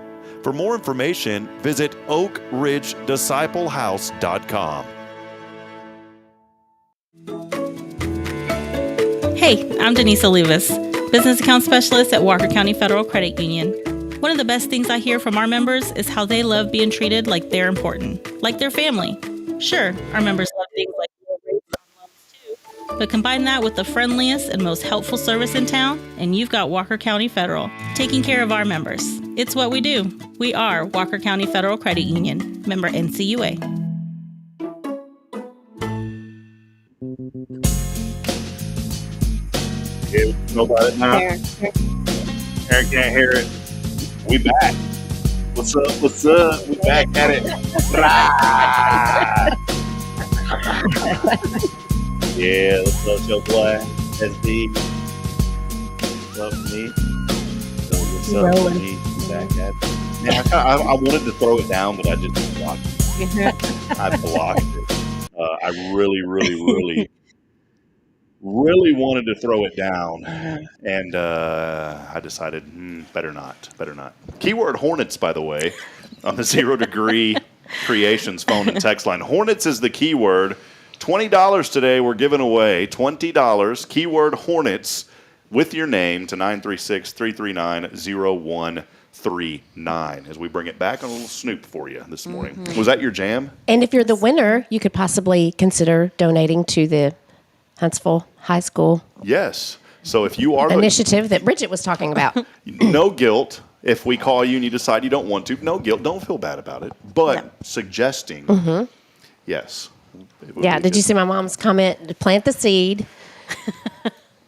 For more information, visit oakridgedisciplehouse.com. Hey, I'm Denise Olivas, Business Account Specialist at Walker County Federal Credit Union. One of the best things I hear from our members is how they love being treated like they're important, like their family. Sure, our members love things like low rates on loans too, but combine that with the friendliest and most helpful service in town, and you've got Walker County Federal, taking care of our members. It's what we do. We are Walker County Federal Credit Union, member NCUA. Yeah, know about it now. Aaron can't hear it. We back. What's up? What's up? We back at it. Yeah, what's up, your boy? SD. What's up, me? What's up, me? Back at it. Man, I wanted to throw it down, but I just blocked it. I blocked it. I really wanted to throw it down, and I decided better not. Keyword Hornets, by the way, on the 0 Degree Creations phone and text line. Hornets is the keyword. $20 today we're giving away. $20, keyword Hornets, with your name to 936-339-0139 as we bring it back on a little snoop for you this morning. Was that your jam? And if you're the winner, you could possibly consider donating to the Huntsville High School Yes. So if you are initiative that Bridget was talking about. No guilt. If we call you and you decide you don't want to, no guilt. Don't feel bad about it. But suggesting, yes. Yeah. Did you see my mom's comment? Plant the seed.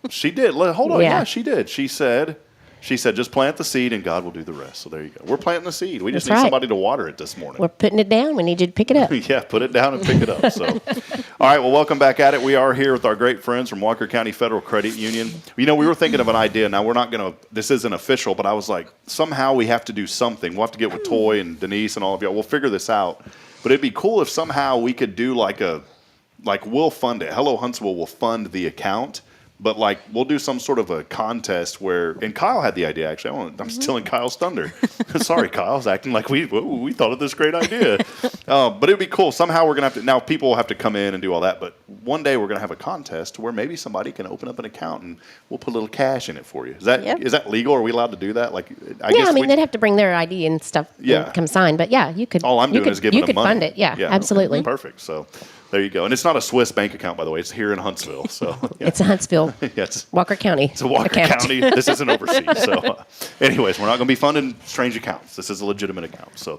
She did. Hold on. Yeah. Yeah, she did. She said, just plant the seed and God will do the rest. So there you go. We're planting the seed. We just That's need right. somebody to water it this morning. We're putting it down. We need you to pick it up. Yeah, put it down and pick it up. So, all right, well, welcome back at it. We are here with our great friends from Walker County Federal Credit Union. You know, we were thinking of an idea. Now, we're not going to, this isn't official, but I was like, somehow we have to do something. We'll have to get with Toy and Denise and all of y'all. We'll figure this out. But it'd be cool if somehow we could do we'll fund it. Hello Huntsville will fund the account. But we'll do some sort of a contest where, and Kyle had the idea actually. I'm stealing Kyle's thunder. Sorry, Kyle. I was acting like we thought of this great idea. But it'd be cool. Somehow we're gonna have to. Now people will have to come in and do all that. But one day we're gonna have a contest where maybe somebody can open up an account and we'll put a little cash in it for you. Is that legal? Are we allowed to do that? I mean they'd have to bring their ID and stuff. Yeah. And come sign. But yeah, you could. All I'm doing is giving them money. You could fund it. Yeah, absolutely. Okay, perfect. So. There you go. And it's not a Swiss bank account, by the way. It's here in Huntsville. So It's a Huntsville. Yes. Walker County. It's a Walker account. County. This isn't overseas. So anyways, we're not going to be funding strange accounts. This is a legitimate account. So,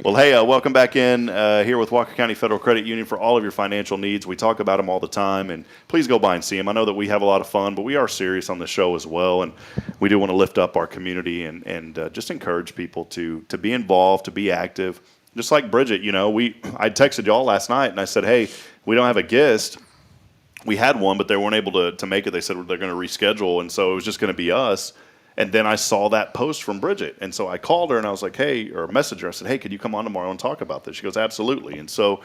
well, hey, welcome back in here with Walker County Federal Credit Union for all of your financial needs. We talk about them all the time, and please go by and see them. I know that we have a lot of fun, but we are serious on the show as well, and we do want to lift up our community and just encourage people to be involved, to be active. Just like Bridget, I texted y'all last night and I said, hey, we don't have a guest. We had one, but they weren't able to make it. They said they're going to reschedule, and so it was just going to be us. And then I saw that post from Bridget, and so I called her and I was like, hey, or messaged her. I said, hey, could you come on tomorrow and talk about this? She goes, absolutely. And so,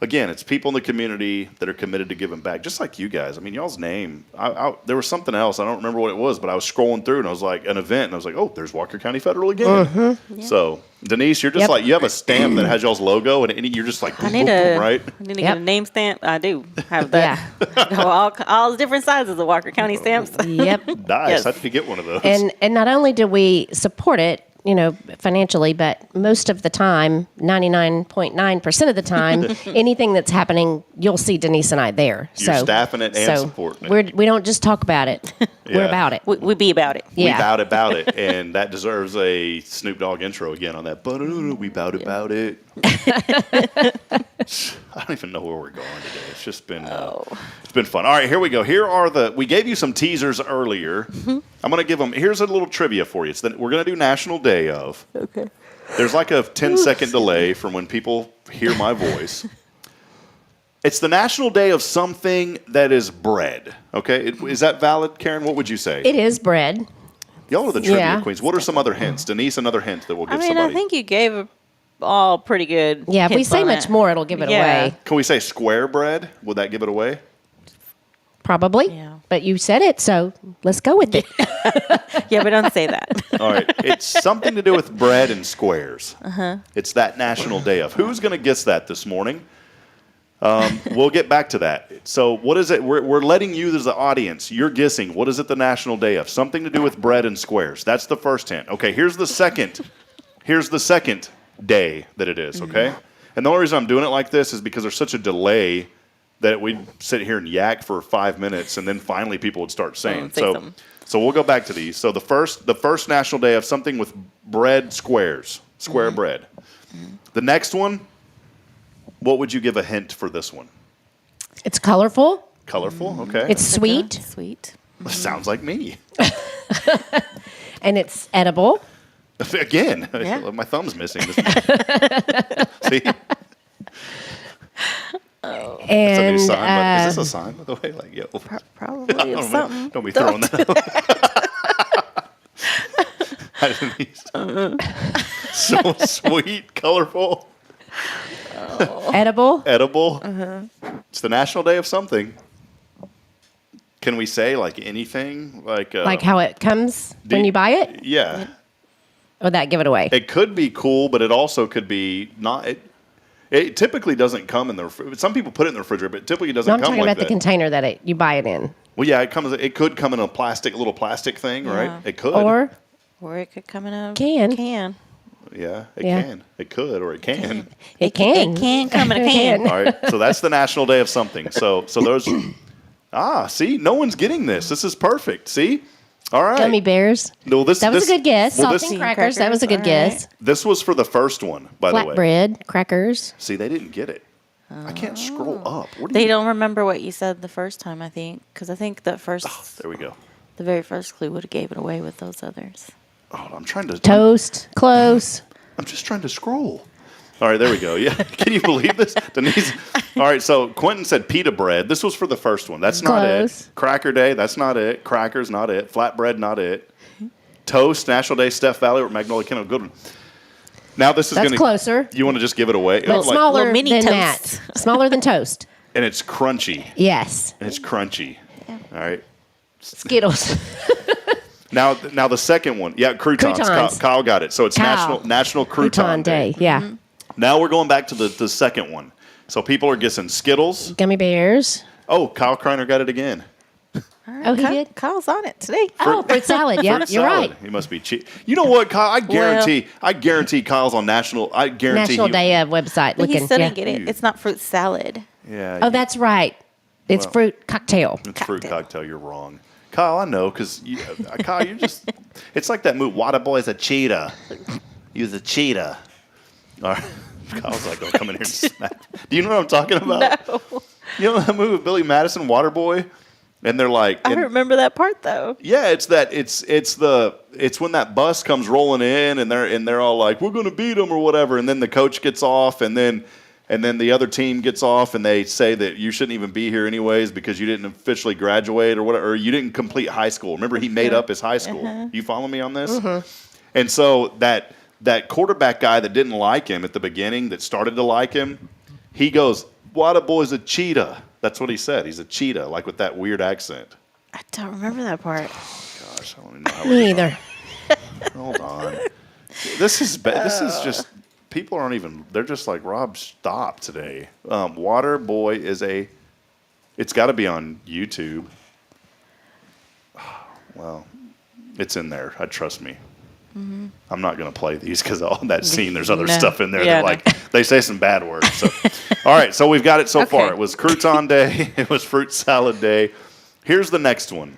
again, it's people in the community that are committed to giving back, just like you guys. I mean, y'all's name, there was something else. I don't remember what it was, but I was scrolling through, and I was like, an event, and I was like, oh, there's Walker County Federal again. Yeah. So, Denise, you're just you have a stamp that has y'all's logo, and you're just like, boom, boom, boom, right? I need to get a name stamp. I do have that. all the different sizes of Walker County stamps. Yep. Nice. Yes. How did you get one of those? And not only do we support it, financially, but most of the time, 99.9% of the time, anything that's happening, you'll see Denise and I there. You're staffing it and supporting it. We don't just talk about it. We're about it. We be about it. We bout about it, and that deserves a Snoop Dogg intro again on that. We bout about it. I don't even know where we're going today. It's just been it's been fun. All right, here we go. We gave you some teasers earlier. Mm-hmm. I'm going to give them. Here's a little trivia for you. We're going to do National Day of. Okay. There's like a 10-second delay from when people hear my voice. It's the National Day of something that is bread. Okay, is that valid, Karen? What would you say? It is bread. Y'all are the trivia queens. What are some other hints? Denise, another hint that we'll give somebody. I think you gave all pretty good. Yeah, if we say much more, it'll give it away. Can we say square bread? Would that give it away? Probably. Yeah. But you said it, so let's go with it. Yeah, but don't say that. All right. It's something to do with bread and squares. Uh-huh. It's that National Day of. Who's going to guess that this morning? We'll get back to that. So what is it? We're letting you as the audience, you're guessing. What is it the National Day of? Something to do with bread and squares. That's the first hint. Okay, here's the second. Here's the second day that it is, okay? And the only reason I'm doing it like this is because there's such a delay that we'd sit here and yak for 5 minutes, and then finally people would start saying. So we'll go back to these. So the first National Day of something with bread squares, square bread. The next one, what would you give a hint for this one? It's colorful. Colorful, okay. It's sweet. Sweet. Sounds like me. And it's edible. Again, Yeah. my thumb's missing. See? And that's a new sign. Is this a sign, by the way? Like, yo. Probably it's something. Don't be throwing that out. So sweet, colorful. Edible. Edible. Uh-huh. It's the National Day of something. Can we say like anything? Like how it comes when you buy it? Yeah. Or that give it away? It could be cool, but it also could be not. It typically doesn't come in the. Some people put it in the refrigerator, but it typically doesn't I'm come talking like about that. the container that you buy it in. Well, yeah, it could come in a little plastic thing, right? It could. Or it could come in a can. Yeah, it can. It could, or it can. It can. It can come in a can. All right, so that's the National Day of something. So those. See, no one's getting this. This is perfect. See. All right. Gummy bears. No, that was a good guess. Saltine crackers. That was a good guess. This was for the first one, by the way. Flatbread, crackers. See, they didn't get it. I can't scroll up. They don't remember what you said the first time, I think, because I think the first. There we go. The very first clue would have gave it away with those others. Oh, I'm trying to toast. Close. I'm just trying to scroll. All right, there we go. Yeah, can you believe this, Denise? All right, so Quentin said pita bread. This was for the first one. That's not it. Cracker Day. That's not it. Crackers, not it. Flatbread, not it. Toast, National Day, Steph Valley, or Magnolia Kennel. Good one. Now this is going to closer. You want to just give it away? But smaller than that. Smaller than toast. And it's crunchy. Yes. And it's crunchy. Yeah. All right. Skittles. Now the second one. Yeah, croutons. Kyle got it. So it's National Crouton Day. Yeah. Mm-hmm. Now we're going back to the second one. So people are guessing Skittles. Gummy bears. Oh, Kyle Kreiner got it again. Oh, he did? Kyle's on it today. Fruit salad. Yeah, you're right. He must be cheap. You know what, Kyle? I guarantee Kyle's on National Day of website. But he still didn't get it. It's not fruit salad. Yeah. Oh, that's right. It's fruit cocktail. It's fruit cocktail. You're wrong. Kyle, I know, because Kyle, you're just, it's like that movie, Water Boy's a cheetah. He was a cheetah. All right. Kyle's like, oh, come in here and smack. Do you know what I'm talking about? No. You know that movie with Billy Madison, Waterboy? And they're like, I remember that part though. Yeah, it's when that bus comes rolling in and they're all like, we're gonna beat them or whatever, and then the coach gets off and then the other team gets off and they say that you shouldn't even be here anyways because you didn't officially graduate or whatever, or you didn't complete high school. Remember, he made up his high school. You follow me on this? And so that quarterback guy that didn't like him at the beginning, that started to like him, he goes, Water Boy's a cheetah. That's what he said. He's a cheetah, like with that weird accent. I don't remember that part. Gosh, I don't even know how Me either. Hold on. This is just, people aren't even, they're just like, Rob, stop today. Water Boy is it's got to be on YouTube. Well, it's in there. Trust me. I'm not going to play these because all that scene, there's other No. stuff in there Yeah, that like they say some bad words. So, all right, so we've got it so far. It was crouton day. It was fruit salad day. Here's the next one.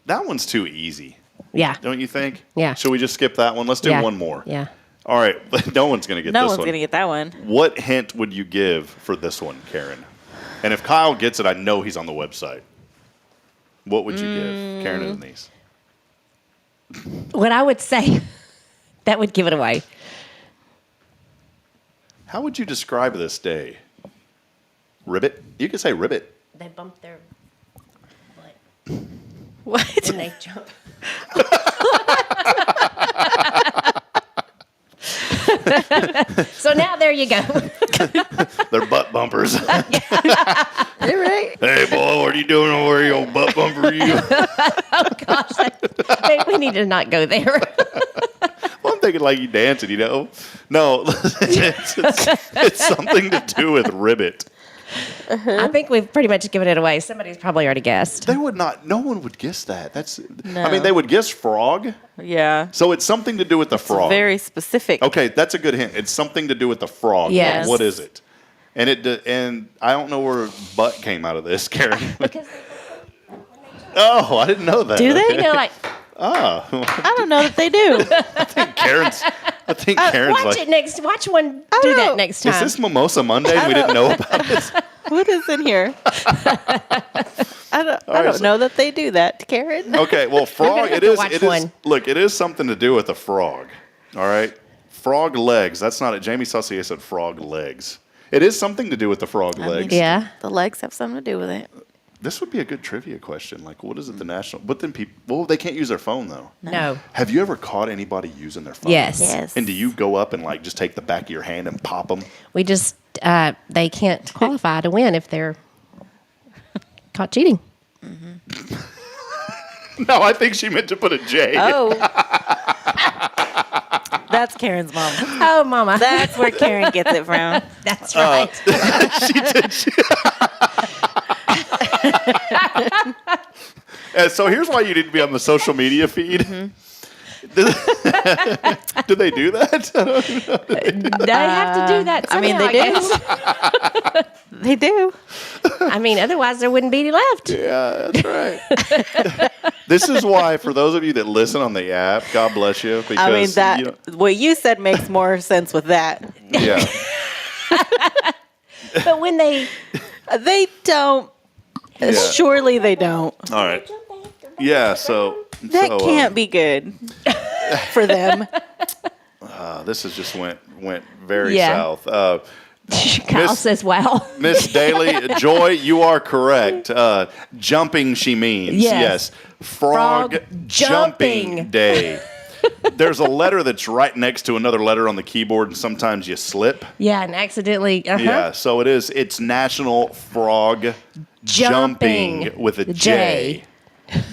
That one's too easy. Yeah. Don't you think? Yeah. Should we just skip that one? Let's do Yeah. one more. Yeah. All right. No one's going to get No this one's one. going to get that one. What hint would you give for this one, Karen? And if Kyle gets it, I know he's on the website. What would you give Karen and Denise? What I would say, that would give it away. How would you describe this day? Ribbit? You could say ribbit. They bump their butt. What? And they jump. So now there you go. They're butt bumpers. You're right. Hey, boy, what are you doing over here, old butt bumper? You? Oh, gosh. We need to not go there. Well, I'm thinking like you dancing, you know? No, it's something to do with ribbit. I think we've pretty much given it away. Somebody's probably already guessed. They would not. No one would guess that. No. I mean, they would guess frog. Yeah. So it's something to do with the frog. Very specific. Okay, that's a good hint. It's something to do with the frog. Yes. What is it? And and I don't know where butt came out of this, Karen. Oh, I didn't know that. Do they? Okay. You know, like, Oh. I don't know that they do. I think Karen's watch like, it next. Watch one do that next time. is this Mimosa Monday and we didn't know about it? What is in here? I don't know that they do that, Karen. Okay, well, frog. have to watch one. Look, it is something to do with a frog. All right, frog legs. That's not it. Jamie Saucier said frog legs. It is something to do with the frog legs. Yeah. The legs have something to do with it. This would be a good trivia question. Like, what is it? The national? But then people. Well, they can't use their phone though. No. Have you ever caught anybody using their phone? Yes. Yes. And do you go up and like just take the back of your hand and pop them? We just, they can't qualify to win if they're caught cheating. No, I think she meant to put a J. Oh. That's Karen's mom. Oh, mama. That's where Karen gets it from. That's right. She did. So here's why you need to be on the social media feed. Do they do that? They have to do that somehow, I mean, they do. They do. I mean, otherwise there wouldn't be any left. Yeah, that's right. This is why, for those of you that listen on the app, God bless you. Because, I mean, that what you said makes more sense with that. Yeah. But when they don't. Yeah. Surely they don't. All right. Yeah, so. That can't be good for them. This has just went very Yeah. south. Kyle says, wow. Miss Daly, Joy, you are correct. Jumping, she means. Yes. Frog Frog jumping jumping. day. There's a letter that's right next to another letter on the keyboard, and sometimes you slip. Yeah, and accidentally. Yeah, so it is. It's National Frog Jumping with a J.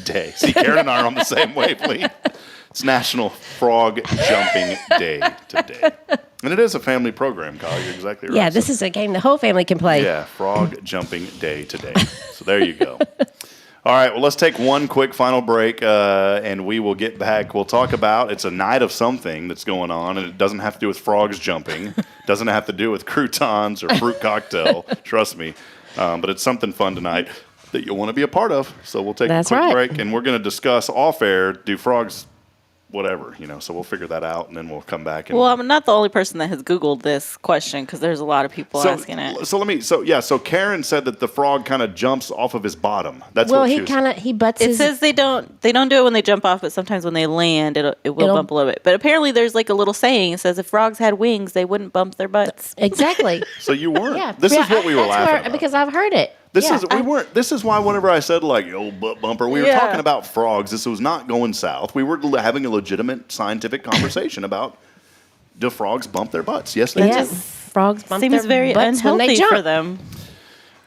Day. See, Karen and I are on the same wavelength. It's National Frog Jumping Day today. And it is a family program, Kyle. You're exactly right. Yeah, this is a game the whole family can play. Yeah, Frog Jumping Day today. So there you go. All right, well, let's take one quick final break, and we will get back. We'll talk about, it's a night of something that's going on, and it doesn't have to do with frogs jumping. Doesn't have to do with croutons or fruit cocktail, trust me. But it's something fun tonight that you'll want to be a part of. So we'll take That's a quick right. break, and we're going to discuss off air, do frogs, whatever, so we'll figure that out, and then we'll come back. And Well, I'm not the only person that has Googled this question because there's a lot of people asking it. So Karen said that the frog kind of jumps off of his bottom. That's Well, what she he was. kind of, he butts It his... says they don't do it when they jump off, but sometimes when they land, it will It'll- bump a little bit. But apparently, there's like a little saying. It says if frogs had wings, they wouldn't bump their butts. Exactly. So you weren't. Yeah. This is what we were that's laughing where- about. Because I've heard it. This Yeah, This is why whenever I said like old butt bumper, we were Yeah. talking about frogs. This was not going south. We were having a legitimate scientific conversation about do frogs bump their butts? Yes, they Yes. do. Frogs bump Seems their very butts when they unhealthy jump. for them.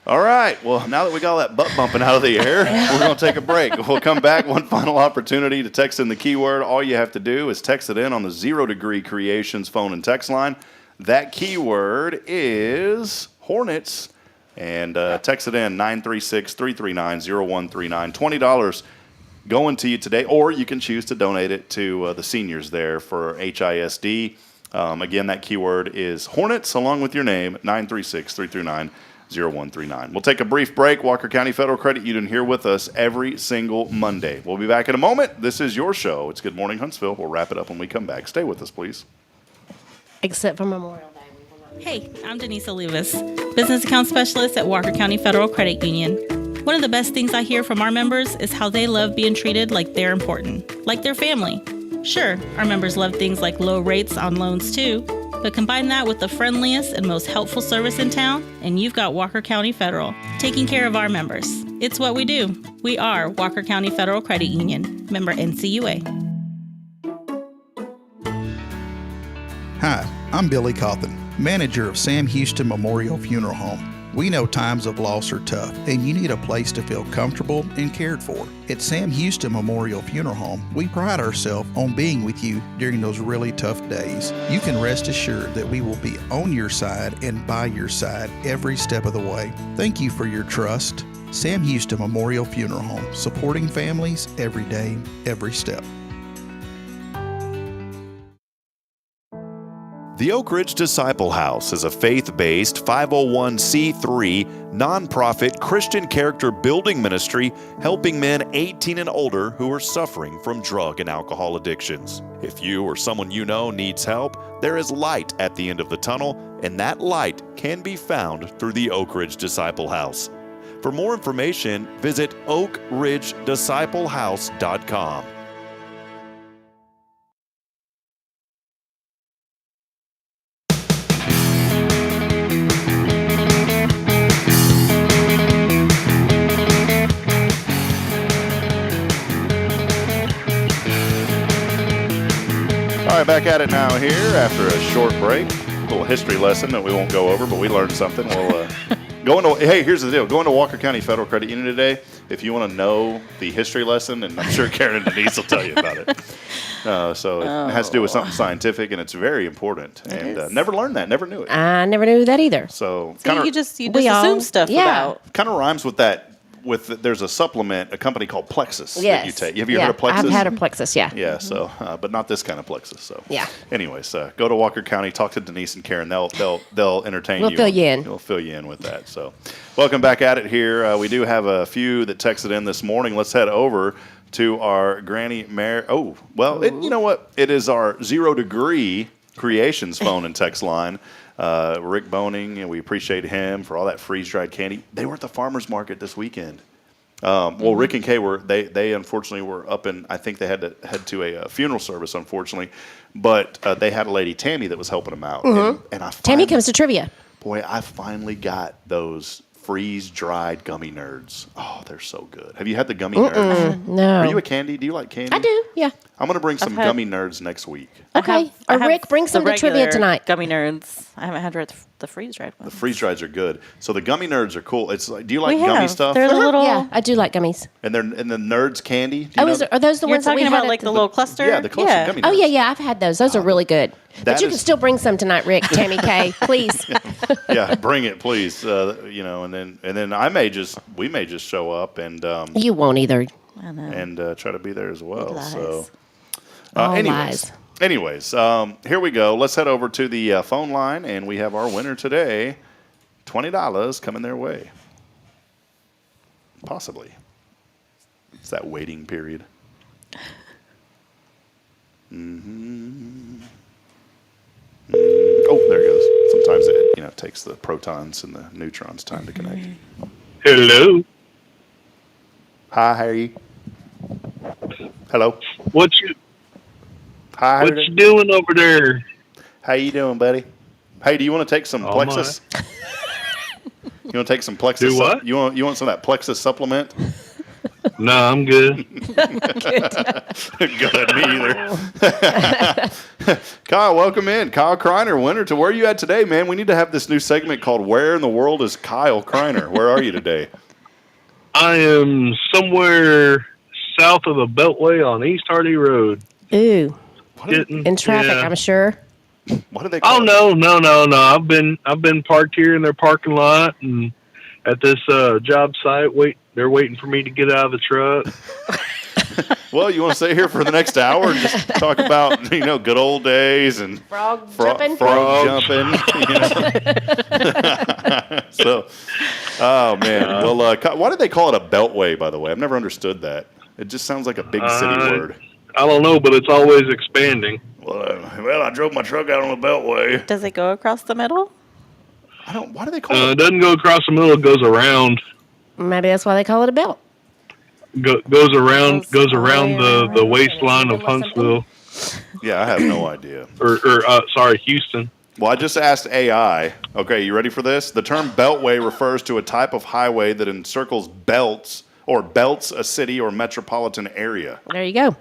All right. Well, now that we got all that butt bumping out of the air, we're going to take a break. We'll come back. One final opportunity to text in the keyword. All you have to do is text it in on the 0 Degree Creations phone and text line. That keyword is Hornets. And text it in 936-339-0139. $20 going to you today, or you can choose to donate it to the seniors there for HISD. Again, that keyword is Hornets, along with your name, 936-339-0139. We'll take a brief break. Walker County Federal Credit Union here with us every single Monday. We'll be back in a moment. This is your show. It's Good Morning Huntsville. We'll wrap it up when we come back. Stay with us, please. Except for Memorial Day. Hey, I'm Denise Olivas, Business Account Specialist at Walker County Federal Credit Union. One of the best things I hear from our members is how they love being treated like they're important, like their family. Sure, our members love things like low rates on loans too, but combine that with the friendliest and most helpful service in town, and you've got Walker County Federal, taking care of our members. It's what we do. We are Walker County Federal Credit Union, member NCUA. Hi, I'm Billy Cawthon, manager of Sam Houston Memorial Funeral Home. We know times of loss are tough, and you need a place to feel comfortable and cared for. At Sam Houston Memorial Funeral Home, we pride ourselves on being with you during those really tough days. You can rest assured that we will be on your side and by your side every step of the way. Thank you for your trust. Sam Houston Memorial Funeral Home, supporting families every day, every step. The Oak Ridge Disciple House is a faith-based 501c3 nonprofit Christian character building ministry helping men 18 and older who are suffering from drug and alcohol addictions. If you or someone you know needs help, there is light at the end of the tunnel, and that light can be found through the Oak Ridge Disciple House. For more information, visit oakridgedisciplehouse.com. All right, back at it now here after a short break. A little history lesson that we won't go over, but we learned something. We'll go into. Hey, here's the deal. Going to Walker County Federal Credit Union today, if you want to know the history lesson, and I'm sure Karen and Denise will tell you about it. So it has to do with something scientific, and it's very important. And never learned that, never knew it. I never knew that either. So you just assume stuff about. Kind of rhymes with that. There's a supplement, a company called Plexus that you take. Have you heard of Plexus? I've had a Plexus, yeah. Yeah, so but not this kind of Plexus. So yeah. Anyways, go to Walker County, talk to Denise and Karen. They'll entertain you. We'll fill you in. We'll fill you in with that. So, welcome back at it here. We do have a few that texted in this morning. Let's head over to our Granny Mary. Oh, well, you know what? It is our 0 Degree Creations phone and text line. Rick Boning, and we appreciate him for all that freeze-dried candy. They were at the farmer's market this weekend. Well, Rick and Kay they unfortunately were up in, I think they had to head to a funeral service, unfortunately, but they had a lady, Tammy, that was helping them out. Mm-hmm. And Tammy comes to trivia. Boy, I finally got those freeze-dried gummy nerds. Oh, they're so good. Have you had the gummy nerds? No. Are you a candy? Do you like candy? I do, yeah. I'm going to bring some gummy nerds next week. Okay. Rick, bring some to trivia tonight. Gummy nerds. I haven't had the freeze-dried ones. The freeze-drieds are good. So the gummy nerds are cool. It's like, do you like gummy stuff? They're the little. Yeah, I do like gummies. And the nerds candy. Do you know are those the You're ones that we talking had about, like the little cluster? Yeah, the cluster gummy nerds. Oh yeah, I've had those. Those are really good. But you can still bring some tonight, Rick, Tammy K, please. Yeah, bring it, please. And then we may just show up and you won't either. I know. And try to be there as well. Lies. So, lies. Anyways, here we go. Let's head over to the phone line, and we have our winner today. $20 coming their way. Possibly. It's that waiting period. Mm-hmm. Oh, there it goes. Sometimes it takes the protons and the neutrons time to connect. Hello. Hi, how are you? Hello. What you doing over there? How you doing, buddy? Hey, do you want to take some Plexus? You want to take some Plexus? Do what? You want some of that Plexus supplement? No, I'm good. Good, me either. Kyle, welcome in. Kyle Kreiner, winner to Where Are You At Today, man? We need to have this new segment called Where in the World is Kyle Kreiner? Where are you today? I am somewhere south of the Beltway on East Hardy Road. Ooh. In traffic, I'm sure. What do they call it? No. I've been parked here in their parking lot and at this job site. They're waiting for me to get out of the truck. Well, you want to stay here for the next hour and just talk about, good old days and frog jumping? Frog jumping. So, oh, man. Well, why did they call it a beltway, by the way? I've never understood that. It just sounds like a big city word. I don't know, but it's always expanding. Well, I drove my truck out on the beltway. Does it go across the middle? Why do they call it? It doesn't go across the middle. It goes around. Maybe that's why they call it a belt. Goes around the waistline of Huntsville. Yeah, I have no idea. Sorry, Houston. Well, I just asked AI. Okay, you ready for this? The term beltway refers to a type of highway that encircles belts a city or metropolitan area. There you go.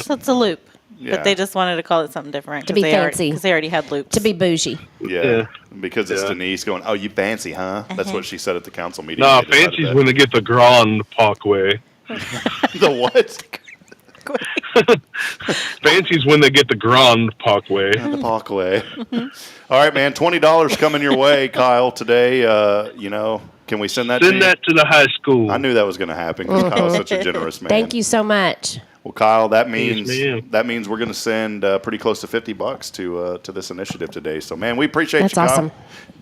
So it's a loop. Yeah. But they just wanted to call it something different. To be fancy. Because they already had loops. To be bougie. Yeah. Because it's Denise going, oh, you fancy, huh? That's what she said at the council meeting. No, fancy's when they get the Grand Parkway. The what? Fancy's when they get the Grand Parkway. The Parkway. All right, man. $20 coming your way, Kyle, today. Can we send that to you? Send that to the high school. I knew that was going to happen because Kyle's such a generous man. Thank you so much. Well, Kyle, that means Yes, we're going to send pretty close to $50 to this initiative today. So, man, we appreciate That's you, Kyle.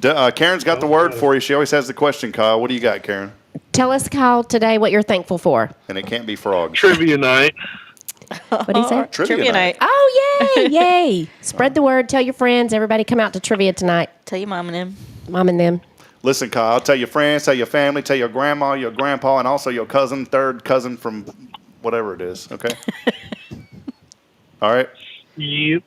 awesome. Karen's got the word for you. She always has the question, Kyle. What do you got, Karen? Tell us, Kyle, today what you're thankful for. And it can't be frogs. Trivia night. What did he say? Trivia night. Oh, yay, yay. Spread the word. Tell your friends. Everybody come out to trivia tonight. Tell your mom and them. Mom and them. Listen, Kyle, tell your friends, tell your family, tell your grandma, your grandpa, and also your cousin, third cousin from whatever it is, okay? All right? Yep.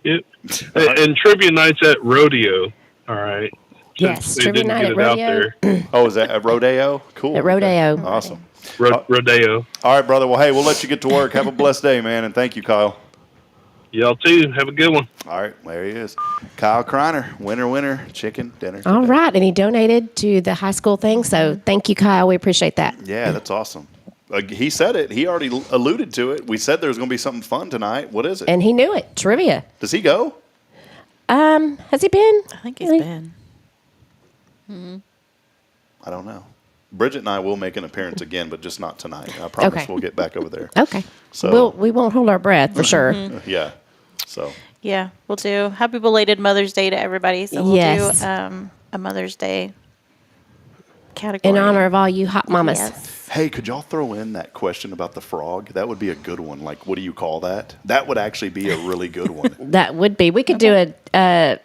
And trivia night's at Rodeo. All right. Yes, They trivia didn't night get at it out Rodeo. there. Oh, is that at Rodeo? Cool. At Rodeo. Okay. Awesome. Rodeo. All right, brother. Well, hey, we'll let you get to work. Have a blessed day, man, and thank you, Kyle. Y'all too. Have a good one. All right, there he is. Kyle Kreiner, winner, chicken dinner. All right, and he donated to the high school thing, so thank you, Kyle. We appreciate that. Yeah, that's awesome. He said it. He already alluded to it. We said there was going to be something fun tonight. What is it? And he knew it. Trivia. Does he go? Has he been? I think he's been. I don't know. Bridget and I will make an appearance again, but just not tonight. I promise Okay. we'll get back over there. Okay. So We won't hold our breath for sure. Yeah. So Yeah, we'll do. Happy belated Mother's Day to everybody. So we'll Yes. do a Mother's Day category. In honor of all you hot mamas. Yes. hey, could y'all throw in that question about the frog? That would be a good one. Like, what do you call that? That would actually be a really good one. That would be. We could do a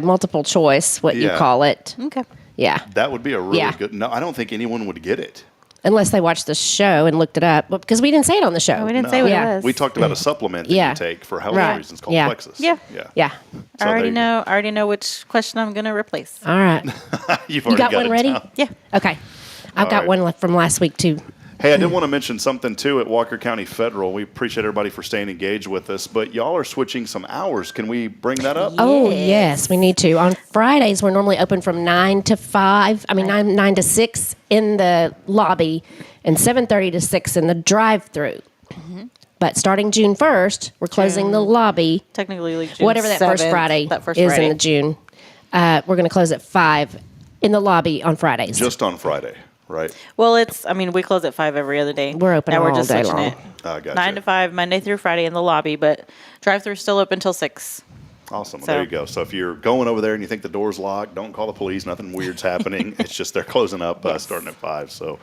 multiple choice, what you Yeah. call it. Okay. Yeah. That would be a really Yeah. good. No, I don't think anyone would get it. Unless they watched the show and looked it up, because we didn't say it on the show. We didn't say what it was. We talked about a supplement that Yeah. you take for health Right. reasons called Yeah. Plexus. Yeah. Yeah. So I already there you know. I already know which question I'm going to replace. All right. You've You already got one it ready? down. Yeah. Okay. I've All got right. one left from last week, too. Hey, I did want to mention something, too, at Walker County Federal. We appreciate everybody for staying engaged with us, but y'all are switching some hours. Can we bring that up? Oh, yes, we need to. On Fridays, we're normally open from 9 to 5. I mean, 9 to 6 in the lobby and 7:30 to 6 in the drive-through. But starting June 1st, we're closing the lobby. Technically, like June Whatever that first 7th, Friday that first is Friday. in the June. We're going to close at 5 in the lobby on Fridays. Just on Friday, right? Well, we close at 5 every other day. We're open now we're all just day switching long. it. Gotcha. 9 to 5, Monday through Friday in the lobby, but drive-through still open till 6. Awesome. Well, So- there you go. So if you're going over there and you think the door's locked, don't call the police. Nothing weird's happening. It's just they're closing up starting at 5. So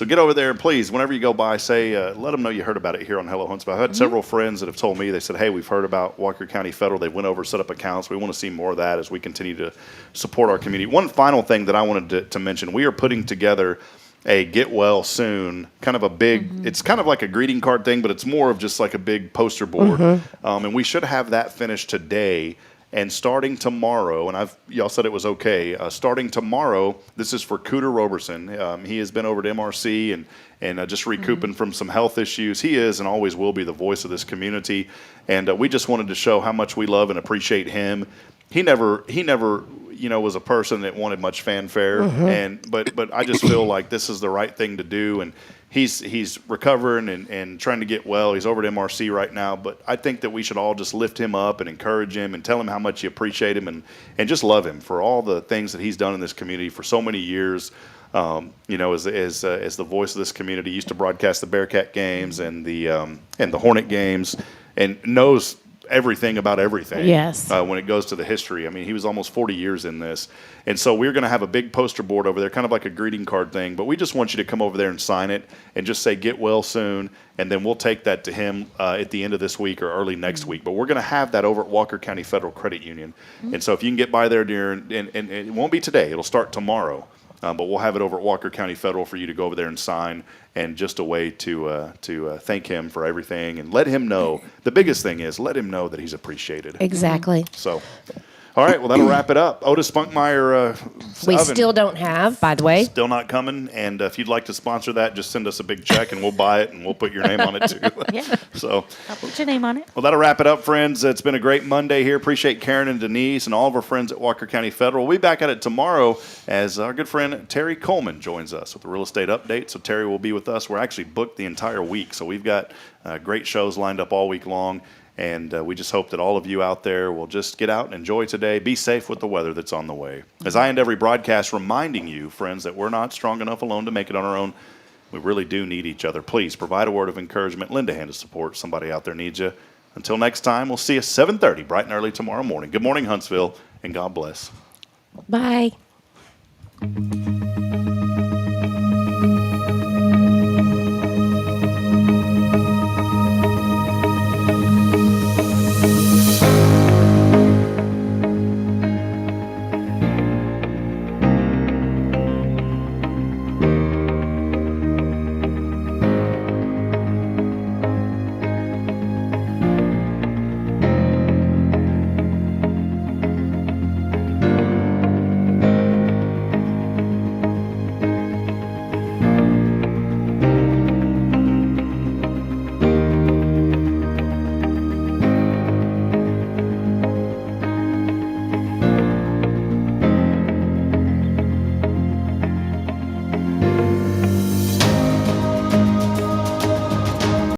get over there and please, whenever you go by, say, let them know you heard about it here on Hello Huntsville. I've had several friends that have told me, they said, hey, we've heard about Walker County Federal. They went over, set up accounts. We want to see more of that as we continue to support our community. One final thing that I wanted to mention, we are putting together a get well soon, kind of a big, it's kind of like a greeting card thing, but it's more of just like a big poster board. And we should have that finished today. And starting tomorrow, and y'all said it was okay. Starting tomorrow, this is for Cooter Roberson. He has been over to MRC and just recouping from some health issues. He is and always will be the voice of this community. And we just wanted to show how much we love and appreciate him. He never was a person that wanted much fanfare, but I just feel like this is the right thing to do, and he's recovering and trying to get well. He's over at MRC right now, but I think that we should all just lift him up and encourage him and tell him how much you appreciate him and just love him for all the things that he's done in this community for so many years. as the voice of this community. Used to broadcast the Bearcat games and the Hornet games, and knows everything about everything. Yes. When it goes to the history. I mean, he was almost 40 years in this. And so we're going to have a big poster board over there, kind of like a greeting card thing. But we just want you to come over there and sign it and just say, get well soon. And then we'll take that to him at the end of this week or early next week. But we're going to have that over at Walker County Federal Credit Union. And so if you can get by there during, and it won't be today, it'll start tomorrow. But we'll have it over at Walker County Federal for you to go over there and sign, and just a way to thank him for everything and let him know. The biggest thing is let him know that he's appreciated. Exactly. So, all right, well, that'll wrap it up. Otis Spunkmeyer We oven, still don't have, by the way. still not coming. And if you'd like to sponsor that, just send us a big check and we'll buy it and we'll put your name on it too. Yeah. So, I'll put your name on it. well, that'll wrap it up, friends. It's been a great Monday here. Appreciate Karen and Denise and all of our friends at Walker County Federal. We'll be back at it tomorrow as our good friend Terry Coleman joins us with the real estate update. So Terry will be with us. We're actually booked the entire week, so we've got great shows lined up all week long. And we just hope that all of you out there will just get out and enjoy today. Be safe with the weather that's on the way. As I end every broadcast, reminding you, friends, that we're not strong enough alone to make it on our own. We really do need each other. Please provide a word of encouragement. Lend a hand of support. Somebody out there needs you. Until next time, we'll see you 7:30 bright and early tomorrow morning. Good morning, Huntsville, and God bless. Bye.